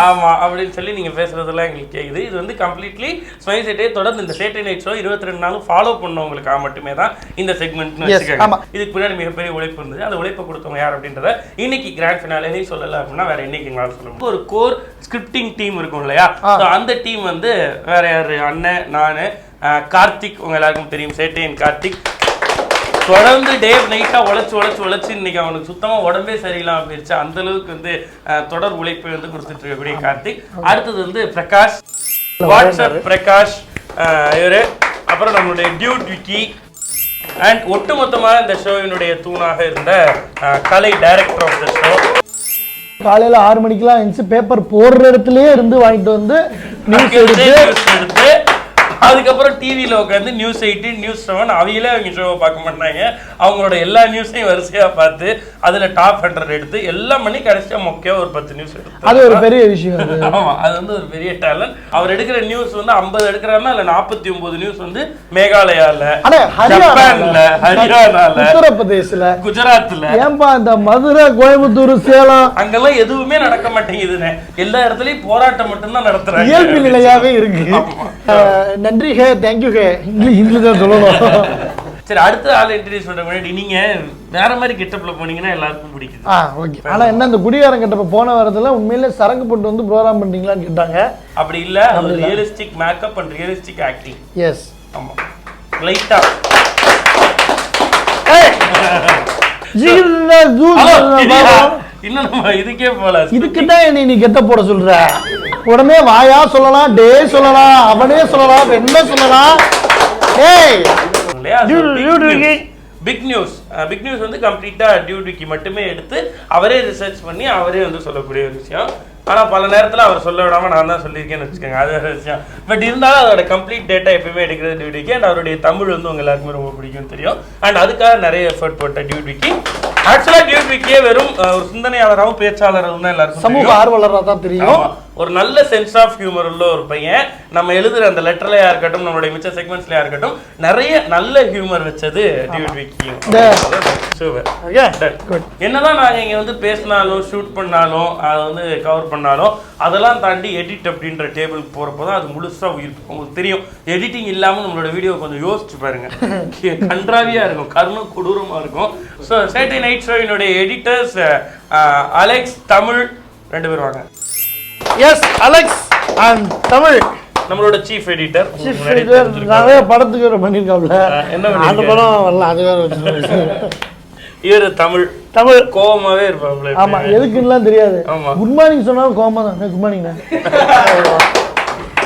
[SPEAKER 2] ஆமா அப்படின்னு சொல்லி நீங்க பேசுறதெல்லாம் எங்களுக்கு கேக்குது. இது வந்து கம்ப்ளீட்லி ஸ்மைல் சேட்டை தொடர்ந்து இந்த சேட்டை நைட் ஷோ 22 நாளும் ஃபாலோ பண்ணவங்களுக்காக மட்டுமே தான் இந்த செக்மெண்ட்னு வச்சுக்கோங்க. இதுக்கு பின்னாடி மிகப்பெரிய உழைப்பு இருந்தது. அந்த உழைப்பை கொடுத்தவங்க யார் அப்படின்றத இன்னைக்கு கிராண்ட் ஃபினாலே சொல்லல அப்படின்னா வேற என்னைக்கு எங்களால் சொல்ல முடியும். ஒரு கோர் ஸ்கிரிப்டிங் டீம் இருக்கும் இல்லையா, அந்த டீம் வந்து வேற யாரு, அண்ணன், நானு, கார்த்திக், உங்க எல்லாருக்கும் தெரியும் சேட்டையின் கார்த்திக். தொடர்ந்து டே நைட்டா உழைச்சு இன்னைக்கு அவனுக்கு சுத்தமா உடம்பே சரியில்லாம போயிருச்சு. அந்த அளவுக்கு வந்து தொடர் உழைப்பை வந்து கொடுத்துட்டு இருக்கக்கூடிய கார்த்திக். அடுத்தது வந்து பிரகாஷ், வாட்ஸ்அப் பிரகாஷ் இவரு, அப்புறம் நம்மளுடைய டியூட் விக்கி அண்ட் ஒட்டுமொத்தமாக இந்த ஷோவினுடைய தூணாக இருந்த கலை டைரக்டர் ஆஃப் த ஷோ.
[SPEAKER 8] காலையில 6 மணிக்கெல்லாம் எழுந்து பேப்பர் போடுற இடத்துலயே இருந்து வாங்கிட்டு வந்து நியூஸ்
[SPEAKER 2] எடுத்து அதுக்கப்புறம் டிவியில் உட்காந்து நியூஸ் 18 நியூஸ் 7 அவையிலே அவங்க ஷோவை பார்க்க மாட்டாங்க. அவங்களோட எல்லா நியூஸையும் வரிசையாக பார்த்து அதில் டாப் 100 எடுத்து எல்லாம் பண்ணி கடைசியாக முக்கியம் ஒரு 10 நியூஸ் எடுத்து.
[SPEAKER 8] அது ஒரு பெரிய விஷயம்.
[SPEAKER 2] ஆமாம், அது வந்து ஒரு பெரிய டேலண்ட். அவர் எடுக்கிற நியூஸ் வந்து 50 எடுக்கிறாருன்னா அதில் 49 நியூஸ் வந்து மேகாலயாவில், ஜப்பான்ல, ஹரியானால,
[SPEAKER 8] உத்தரப்பிரதேசில்,
[SPEAKER 2] குஜராத்தில்,
[SPEAKER 8] ஏன்பா இந்த மதுரை, கோயம்புத்தூர், சேலம் அங்கெல்லாம்
[SPEAKER 2] எதுவுமே நடக்க மாட்டேங்குதுன்னு எல்லா இடத்துலையும் போராட்டம் மட்டும்தான் நடத்துறாங்க.
[SPEAKER 8] இயல்பு நிலையாவே இருக்கு. நன்றி ஹே, தேங்க்யூ ஹே, இங்கிலீஷ் தான் சொல்லணும்.
[SPEAKER 2] சரி, அடுத்த ஆள் இன்ட்ரடியூஸ் பண்ற முன்னாடி நீங்க வேற மாதிரி கெட்டப்ல போனீங்கன்னா எல்லாருக்கும் பிடிக்குது.
[SPEAKER 8] ஓகே. ஆனா என்ன இந்த குடிகாரன் கெட்டப்ப போன வரதுல உண்மையிலே சரக்கு போட்டு வந்து ப்ரோகிராம் பண்றீங்களான்னு கேட்டாங்க.
[SPEAKER 2] அப்படி இல்ல, அது realistic makeup and realistic acting.
[SPEAKER 8] Yes,
[SPEAKER 2] ஆமா, லைட்டா இன்னும் நம்ம இதுக்கே போல.
[SPEAKER 8] இதுக்குதான் நீ கெட்ட போட சொல்ற. உடனே வாயா சொல்லலாம், டே சொல்லலாம், அவனே சொல்லலாம், என்ன சொல்லலாம்.
[SPEAKER 2] பிக் நியூஸ் வந்து கம்ப்ளீட்டா டியூட்டிக்கு மட்டுமே எடுத்து அவரே ரிசர்ச் பண்ணி அவரே வந்து சொல்லக்கூடிய ஒரு விஷயம். ஆனா பல நேரத்துல அவர் சொல்ல விடாம நான் தான் சொல்லியிருக்கேன்னு வச்சுக்கோங்க, அது ஒரு விஷயம். பட் இருந்தாலும் அதோட கம்ப்ளீட் டேட்டா எப்பயுமே எடுக்கிறது டியூட்டிக்கு. அண்ட் அவருடைய தமிழ் வந்து உங்க எல்லாருக்குமே ரொம்ப பிடிக்கும் தெரியும். அண்ட் அதுக்காக நிறைய எஃபர்ட் போட்ட டியூட்டிக்கு ஆக்சுவலா டியூட்விக்கே வெறும் ஒரு சிந்தனையாளராகவும் பேச்சாளராகவும் தான் எல்லாருக்கும்
[SPEAKER 8] சமூக ஆர்வலராக தான் தெரியும்.
[SPEAKER 2] ஒரு நல்ல சென்ஸ் ஆஃப் ஹியூமர் உள்ள ஒரு பையன். நம்ம எழுதுற அந்த லெட்டர்லயா இருக்கட்டும், நம்மளுடைய மிச்ச செக்மெண்ட்ஸ்லயா இருக்கட்டும், நிறைய நல்ல ஹியூமர் வச்சது டியூட்விக்கி. என்னதான் நாங்க இங்க வந்து பேசினாலும் ஷூட் பண்ணாலும் அதை வந்து கவர் பண்ணாலும் அதெல்லாம் தாண்டி எடிட் அப்படின்ற டேபிளுக்கு போறப்போதான் அது முழுசா உயிர். உங்களுக்கு தெரியும், எடிட்டிங் இல்லாம நம்மளோட வீடியோ கொஞ்சம் யோசிச்சு பாருங்க, கன்றாவியா இருக்கும், கருணம் கொடூரமா இருக்கும். ஸோ சேட்டை நைட் ஷோவினுடைய எடிட்டர்ஸ் அலெக்ஸ், தமிழ் 2 பேர் வாங்க.
[SPEAKER 8] எஸ், அலெக்ஸ் அண்ட் தமிழ்
[SPEAKER 2] நம்மளோட சீஃப் எடிட்டர்.
[SPEAKER 8] நிறைய படத்துக்கு பண்ணியிருக்காப்ல.
[SPEAKER 2] என்ன
[SPEAKER 8] அந்த படம் வரல, அது வேற வச்சு.
[SPEAKER 2] இவரு தமிழ் கோவமாவே இருப்பாப்ல.
[SPEAKER 8] ஆமா, எதுக்குலாம் தெரியாது. குட் மார்னிங் சொன்னாலும் கோவமா தான். குட் மார்னிங்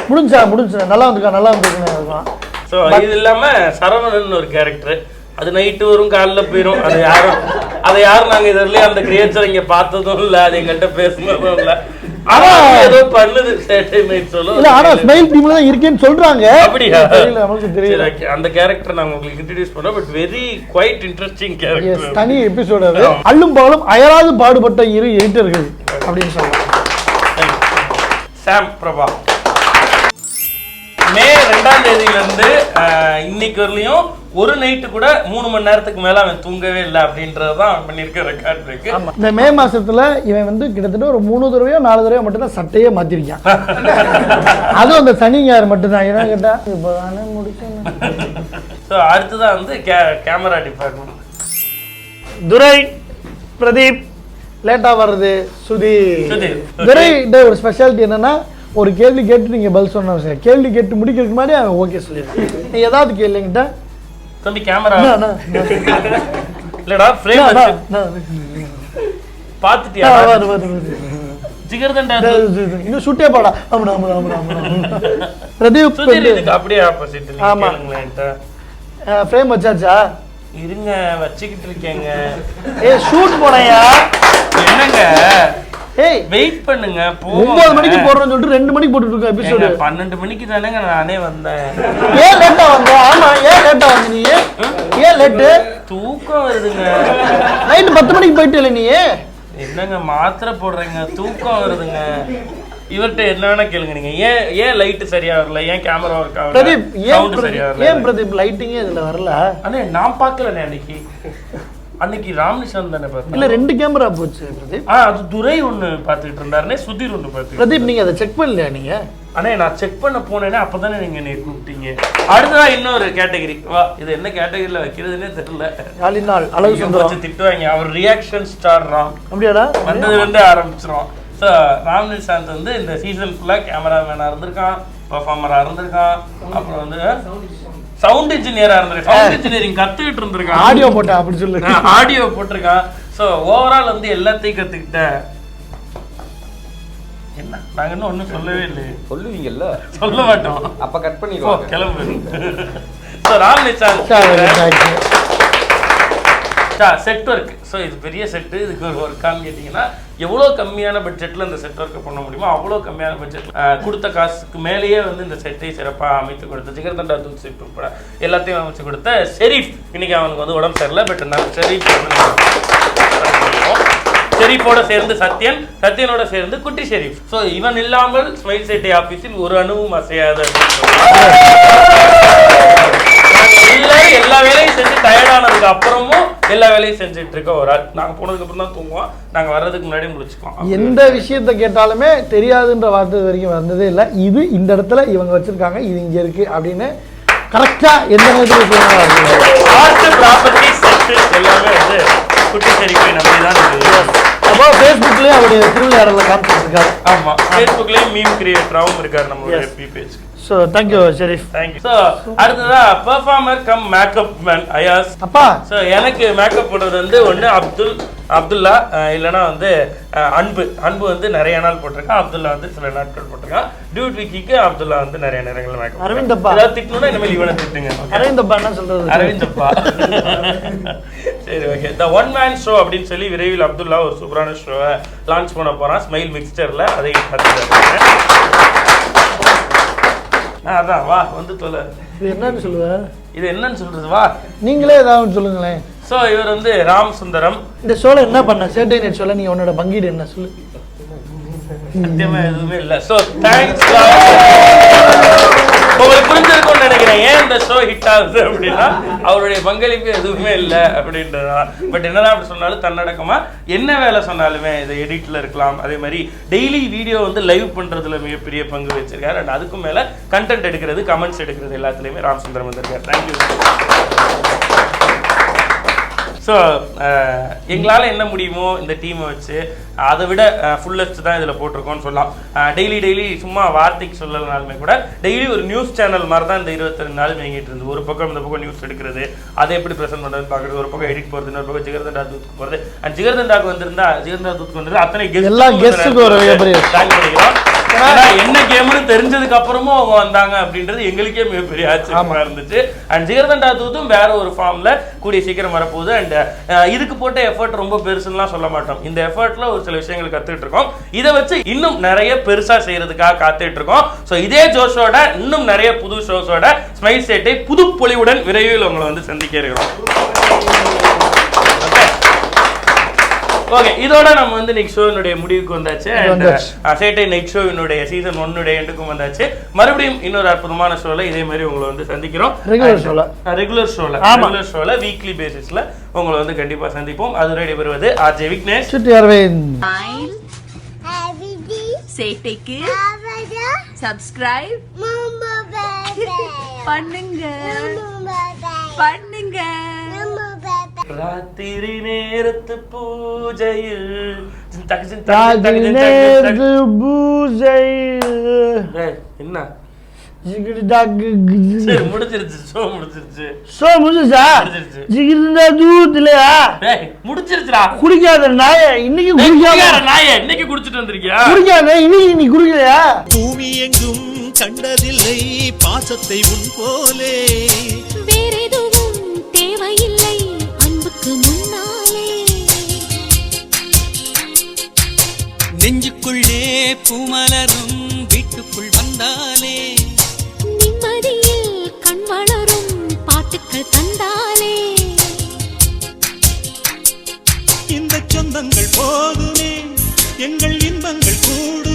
[SPEAKER 8] முடிஞ்சா நல்லா வந்துருக்கா.
[SPEAKER 2] ஸோ இது இல்லாம சரவணன் ஒரு கேரக்டர், அது நைட்டு வரும் காலைல போயிடும். அதை யாரும் நாங்க இதுலயே அந்த கிரியேச்சர் இங்க பார்த்ததும் இல்ல, அது எங்கள்கிட்ட பேசுனதும் இல்ல. ஆனா ஏதோ பண்ணுது சேட்டை நைட் ஷோல.
[SPEAKER 8] இல்ல, ஆனா ஸ்மைல் டீம்ல தான் இருக்கேன்னு சொல்றாங்க.
[SPEAKER 2] அப்படியா?
[SPEAKER 8] தெரியல, நமக்கு தெரியல.
[SPEAKER 2] அந்த கேரக்டர் நாங்க உங்களுக்கு இன்ட்ரோ듀ce பண்ணோம், but very quite interesting character.
[SPEAKER 8] தனி எபிசோட் அது. அள்ளும் பகலும் அயராது பாடுபட்ட 2 எடிட்டர்கள் அப்படின்னு சொல்லலாம்.
[SPEAKER 2] சாம் பிரபா மே 2ஆம் தேதியிலிருந்து இன்னைக்கு வரலையும் ஒரு நைட்டு கூட 3 மணி நேரத்துக்கு மேல அவன் தூங்கவே இல்லை அப்படின்றதான் பண்ணிருக்க ரெக்கார்ட் இருக்கு.
[SPEAKER 8] இந்த மே மாசத்துல இவன் வந்து கிட்டத்தட்ட ஒரு 3 தடவையோ 4 தடவையோ மட்டும் தான் சட்டையே மாத்திருக்கான். அதுவும் அந்த சனி ஞாயிறு மட்டும் தான். ஏன்னா கேட்டா இப்பதானே முடிச்சேன்.
[SPEAKER 2] ஸோ அடுத்ததான் வந்து கேமரா டிபார்ட்மெண்ட்.
[SPEAKER 8] துரை, பிரதீப் லேட்டா வர்றது, சுதீர். துரை ஒரு ஸ்பெஷாலிட்டி என்னன்னா, ஒரு கேள்வி கேட்டு நீங்க பதில் சொன்ன அவசியம். கேள்வி கேட்டு முடிக்கிறதுக்கு முன்னாடி அவன் ஓகே சொல்லிடுறான். நீ ஏதாவது கேளுங்கிட்ட
[SPEAKER 2] தம்பி கேமரா இல்லடா ஃப்ரேம் பாத்துட்டியா? ஜிகர்தண்டா
[SPEAKER 8] இன்னும் ஷூட்டே பாடா. ஆமா ஆமா ஆமா ஆமா. பிரதீப்
[SPEAKER 2] இதுக்கு அப்படியே ஆப்போசிட். ஆமா,
[SPEAKER 8] ஃப்ரேம் வச்சாச்சா?
[SPEAKER 2] இருங்க, வச்சிக்கிட்டு இருக்கேங்க.
[SPEAKER 8] ஷூட் போனையா?
[SPEAKER 2] என்னங்க
[SPEAKER 8] ஏய்
[SPEAKER 2] வெயிட் பண்ணுங்க.
[SPEAKER 8] 9 மணிக்கு போறோம்னு சொல்லிட்டு 2 மணிக்கு போட்டுட்டு இருக்க எபிசோட்.
[SPEAKER 2] 12 மணிக்கு தானேங்க நானே வந்தேன்.
[SPEAKER 8] ஏன் லேட்டா வந்த? ஆமா, ஏன் லேட்டா வந்த நீ? ஏன் லேட்?
[SPEAKER 2] தூக்கம் வருதுங்க.
[SPEAKER 8] நைட் 10 மணிக்கு போயிட்டு இல்ல நீ?
[SPEAKER 2] என்னங்க மாத்திரை போடுறீங்க, தூக்கம் வருதுங்க. இவர்கிட்ட என்னன்னா கேளுங்க, நீங்க ஏன் லைட் சரியா வரல, ஏன் கேமரா ஒர்க் ஆகல,
[SPEAKER 8] பிரதீப்
[SPEAKER 2] சவுண்ட் சரியா வரல,
[SPEAKER 8] ஏன் பிரதீப் லைட்டிங்கே இதுல வரல?
[SPEAKER 2] அண்ணே நான் பார்க்கலனே அன்னைக்கு ராம்னிஷாந்த் தானே பார்த்தேன்.
[SPEAKER 8] இல்ல 2 கேமரா போச்சு பிரதீப்.
[SPEAKER 2] அது துரை ஒன்னு பார்த்துட்டு இருந்தாருனே, சுதீர் ஒன்னு பார்த்துட்டு.
[SPEAKER 8] பிரதீப் நீங்க அதை செக் பண்ணலையா நீங்க?
[SPEAKER 2] அண்ணே நான் செக் பண்ண போனேனே, அப்பதானே நீங்க என்னை கூப்பிட்டீங்க. அடுத்ததா இன்னொரு கேட்டகரி. வா, இது என்ன கேட்டகரியில வைக்கிறதுனே தெரியல.
[SPEAKER 8] நாள் அழகு சுந்தரம்
[SPEAKER 2] திட்டுவாங்க. அவர் ரியாக்ஷன் ஸ்டார் ராம்.
[SPEAKER 8] அப்படியாடா?
[SPEAKER 2] வந்ததுலேருந்து ஆரம்பிச்சிரும். ஸோ ராம்னிஷாந்த் வந்து இந்த சீசன் ஃபுல்லாக கேமராமேனாக இருந்திருக்கான், பர்ஃபார்மராக இருந்திருக்கான், அப்புறம் வந்து சவுண்ட் இன்ஜினியராக இருந்திருக்கான், சவுண்ட் இன்ஜினியரிங் கற்றுக்கிட்டு இருந்திருக்கான்,
[SPEAKER 8] ஆடியோ போட்டேன் அப்படி சொல்லு,
[SPEAKER 2] ஆடியோ போட்டிருக்கான். ஸோ ஓவரால் வந்து எல்லாத்தையும் கற்றுக்கிட்டேன். என்ன நாங்கள் இன்னும் ஒன்றும் சொல்லவே இல்லையே.
[SPEAKER 6] சொல்லுவீங்கல்ல?
[SPEAKER 2] சொல்ல மாட்டோம்.
[SPEAKER 6] அப்போ கட் பண்ணிடுவோம்,
[SPEAKER 2] கிளம்பு. So Ramnishanth set work. So இது பெரிய செட்டு. இதுக்கு ஒரு ஒர்க்கான்னு கேட்டிங்கன்னா எவ்வளோ கம்மியான பட்ஜெட்டில் இந்த செட் ஒர்க்கை பண்ண முடியுமோ அவ்வளோ கம்மியான பட்ஜெட்டில் கொடுத்த காசுக்கு மேலேயே வந்து இந்த செட்டை சிறப்பாக அமைத்து கொடுத்த ஜிகர்தண்டா தூத் செட் உட்பட எல்லாத்தையும் அமைச்சு கொடுத்த ஷெரீஃப். இன்னைக்கு அவனுக்கு வந்து உடம்பு சரியில்லை, பட் நான் ஷெரீஃபோட சேர்ந்து சத்யனோட சேர்ந்து குட்டி ஷெரீஃப். ஸோ இவன் இல்லாமல் ஸ்மைல் சேட்டை ஆஃபீஸில் ஒரு அணுவும் அசையாது. எல்லா வேலையும் செஞ்சு டயர்டானதுக்கு அப்புறமும் எல்லா வேலையும் செஞ்சுட்டு இருக்க ஒரு ஆள். நாங்க போனதுக்கு அப்புறம் தான் தூங்குவோம், நாங்க வர்றதுக்கு முன்னாடி முடிச்சுக்குவோம்.
[SPEAKER 8] எந்த விஷயத்த கேட்டாலுமே தெரியாதுன்ற வார்த்தை வரைக்கும் வந்ததே இல்லை. இது இந்த இடத்துல இவங்க வச்சிருக்காங்க, இது இங்க இருக்கு அப்படின்னு கரெக்டா எந்த நேரத்துல
[SPEAKER 2] ப்ராப்பர்ட்டி செட் எல்லாமே வந்து குட்டி ஷெரீஃபை நம்பி தான் இருக்கு.
[SPEAKER 8] அப்போ ஃபேஸ்புக்லயே அவருடைய திருவிளையாடல காமிச்சிருக்காரு.
[SPEAKER 2] ஆமா, ஃபேஸ்புக்லயும் மீம் கிரியேட்டராகவும் இருக்காரு நம்மளோட FB page.
[SPEAKER 8] So thank you Sharif.
[SPEAKER 2] Thank you. So அடுத்ததா performer cum makeup man Ayaz.
[SPEAKER 8] அப்பா
[SPEAKER 2] ஸோ எனக்கு மேக்கப் போடுறது வந்து ஒன்று அப்துல்லா, இல்லைனா வந்து அன்பு வந்து நிறைய நாள் போட்டிருக்கான், அப்துல்லா வந்து சில நாட்கள் போட்டிருக்கான். டியூட் விக்கிக்கு அப்துல்லா வந்து நிறைய நேரங்கள் மேக்கப்.
[SPEAKER 8] அரவிந்த் அப்பா
[SPEAKER 2] ஏதாவது திட்டணும்னா இனிமேல் இவனை திட்டுங்க.
[SPEAKER 8] அரவிந்த் அப்பா என்ன சொல்றது?
[SPEAKER 2] அரவிந்த் அப்பா. சரி, okay. The one man show அப்படின்னு சொல்லி விரைவில் அப்துல்லா ஒரு சூப்பரான ஷோவை லான்ச் பண்ண போறான் ஸ்மைல் மிக்ஸ்டர்ல. அதையும் பார்த்துட்டு அதான் வா வந்து சொல்ல.
[SPEAKER 8] இது என்னன்னு சொல்லுவ?
[SPEAKER 2] இது என்னன்னு சொல்றது? வா
[SPEAKER 8] நீங்களே ஏதாவது சொல்லுங்களேன்.
[SPEAKER 2] ஸோ இவர் வந்து ராம் சுந்தரம்.
[SPEAKER 8] இந்த ஷோல என்ன பண்ண சேட்டை நைட் ஷோல நீ உன்னோட பங்கீடு என்ன சொல்லு?
[SPEAKER 2] சத்தியமா எதுவுமே இல்லை. So thanks. உங்களுக்கு புரிஞ்சிருக்கும்னு நினைக்கிறேன் ஏன் இந்த ஷோ ஹிட் ஆகுது அப்படின்னா அவருடைய பங்களிப்பு எதுவுமே இல்லை அப்படின்றதா. பட் என்னதான் அப்படி சொன்னாலும் தன்னடக்கமா என்ன வேலை சொன்னாலுமே இது எடிட்ல இருக்கலாம். அதே மாதிரி டெய்லி வீடியோ வந்து லைவ் பண்றதுல மிகப்பெரிய பங்கு வச்சிருக்காரு. அண்ட் அதுக்கும் மேல கண்டென்ட் எடுக்கிறது, கமெண்ட்ஸ் எடுக்கிறது எல்லாத்துலயுமே ராம் சுந்தரம் வந்திருக்காரு. தேங்க்யூ. ஸோ எங்களால் என்ன முடியுமோ இந்த டீமை வச்சு அதை விட ஃபுல்லஸ்ட் தான் இதில் போட்டிருக்கோன்னு சொல்லலாம். டெய்லி சும்மா வார்த்தைக்கு சொல்லலனாலுமே கூட டெய்லி ஒரு நியூஸ் சேனல் மாதிரி தான் இந்த 22 நாள் மேங்கிட்டு இருந்து. ஒரு பக்கம் இந்த பக்கம் நியூஸ் எடுக்கிறது, அதை எப்படி ப்ரெசென்ட் பண்ணுறதுன்னு பார்க்குறது, ஒரு பக்கம் எடிட் போகிறது, இன்னொரு பக்கம் ஜிகர்தண்டா தூத்துக்கு போகிறது. அண்ட் ஜிகர்தண்டாவுக்கு வந்திருந்தா ஜிகர்தண்டா தூத்துக்கு வந்தது அத்தனை தேங்க் பண்ணிக்கிறோம். என்ன கேம்னு தெரிஞ்சதுக்கு அப்புறமும் அவங்க வந்தாங்க அப்படின்றது எங்களுக்கே மிகப்பெரிய ஆச்சரியமா இருந்துச்சு. அண்ட் ஜிகர்தண்டா தூத்தும் வேற ஒரு ஃபார்ம்ல கூடிய சீக்கிரம் வரப்போகுது. அண்ட் இதுக்கு போட்ட எஃபர்ட் ரொம்ப பெருசுலாம் சொல்ல மாட்டோம். இந்த எஃபர்ட்ல ஒரு சில விஷயங்கள் கத்துட்டு இருக்கோம். இதை வச்சு இன்னும் நிறைய பெருசா செய்யறதுக்காக காத்துட்டு இருக்கோம். ஸோ இதே ஜோஷோட இன்னும் நிறைய புது ஷோஸோட ஸ்மைல் சேட்டை புது பொலிவுடன் விரைவில் உங்களை வந்து சந்திக்க இருக்கிறோம். ஓகே, இதோட நம்ம வந்து இன்னைக்கு ஷோனுடைய முடிவுக்கு வந்தாச்சு. சேட்டை நைட் ஷோவினுடைய சீசன் 1 எண்டுக்கும் வந்தாச்சு. மறுபடியும் இன்னொரு அற்புதமான ஷோல இதே மாதிரி உங்களை வந்து சந்திக்கிறோம். ரெகுலர் ஷோல வீக்லி பேசிஸ்ல உங்களை வந்து கண்டிப்பா சந்திப்போம். அது ரெடி வருவது ஆர்ஜே விக்னேஷ்.
[SPEAKER 7] சேட்டைக்கு சப்ஸ்கிரைப் பண்ணுங்க.
[SPEAKER 2] ராத்திரி நேரத்து பூஜையில் என்ன முடிச்சிருச்சு ஷோ முடிச்சிருச்சு.
[SPEAKER 8] குடிக்காத நாய இன்னைக்கு
[SPEAKER 2] இன்னைக்கு குடிச்சிட்டு வந்திருக்கியா?
[SPEAKER 8] குடிக்காத இன்னைக்கு நீ குடிக்கலையா?
[SPEAKER 1] பூமி எங்கும் கண்டதில்லை பாசத்தை உன் போலே, வேற எதுவும் தேவையில்லை அன்புக்கு முன்னாலே, நெஞ்சுக்குள்ளே பூமலரும் வீட்டுக்குள் வந்தாலே, நிம்மதியில் கண் வளரும் பாட்டுக்கள் தந்தாலே, இந்த சொந்தங்கள் போதுமே எங்கள் இன்பங்கள் கூடும்.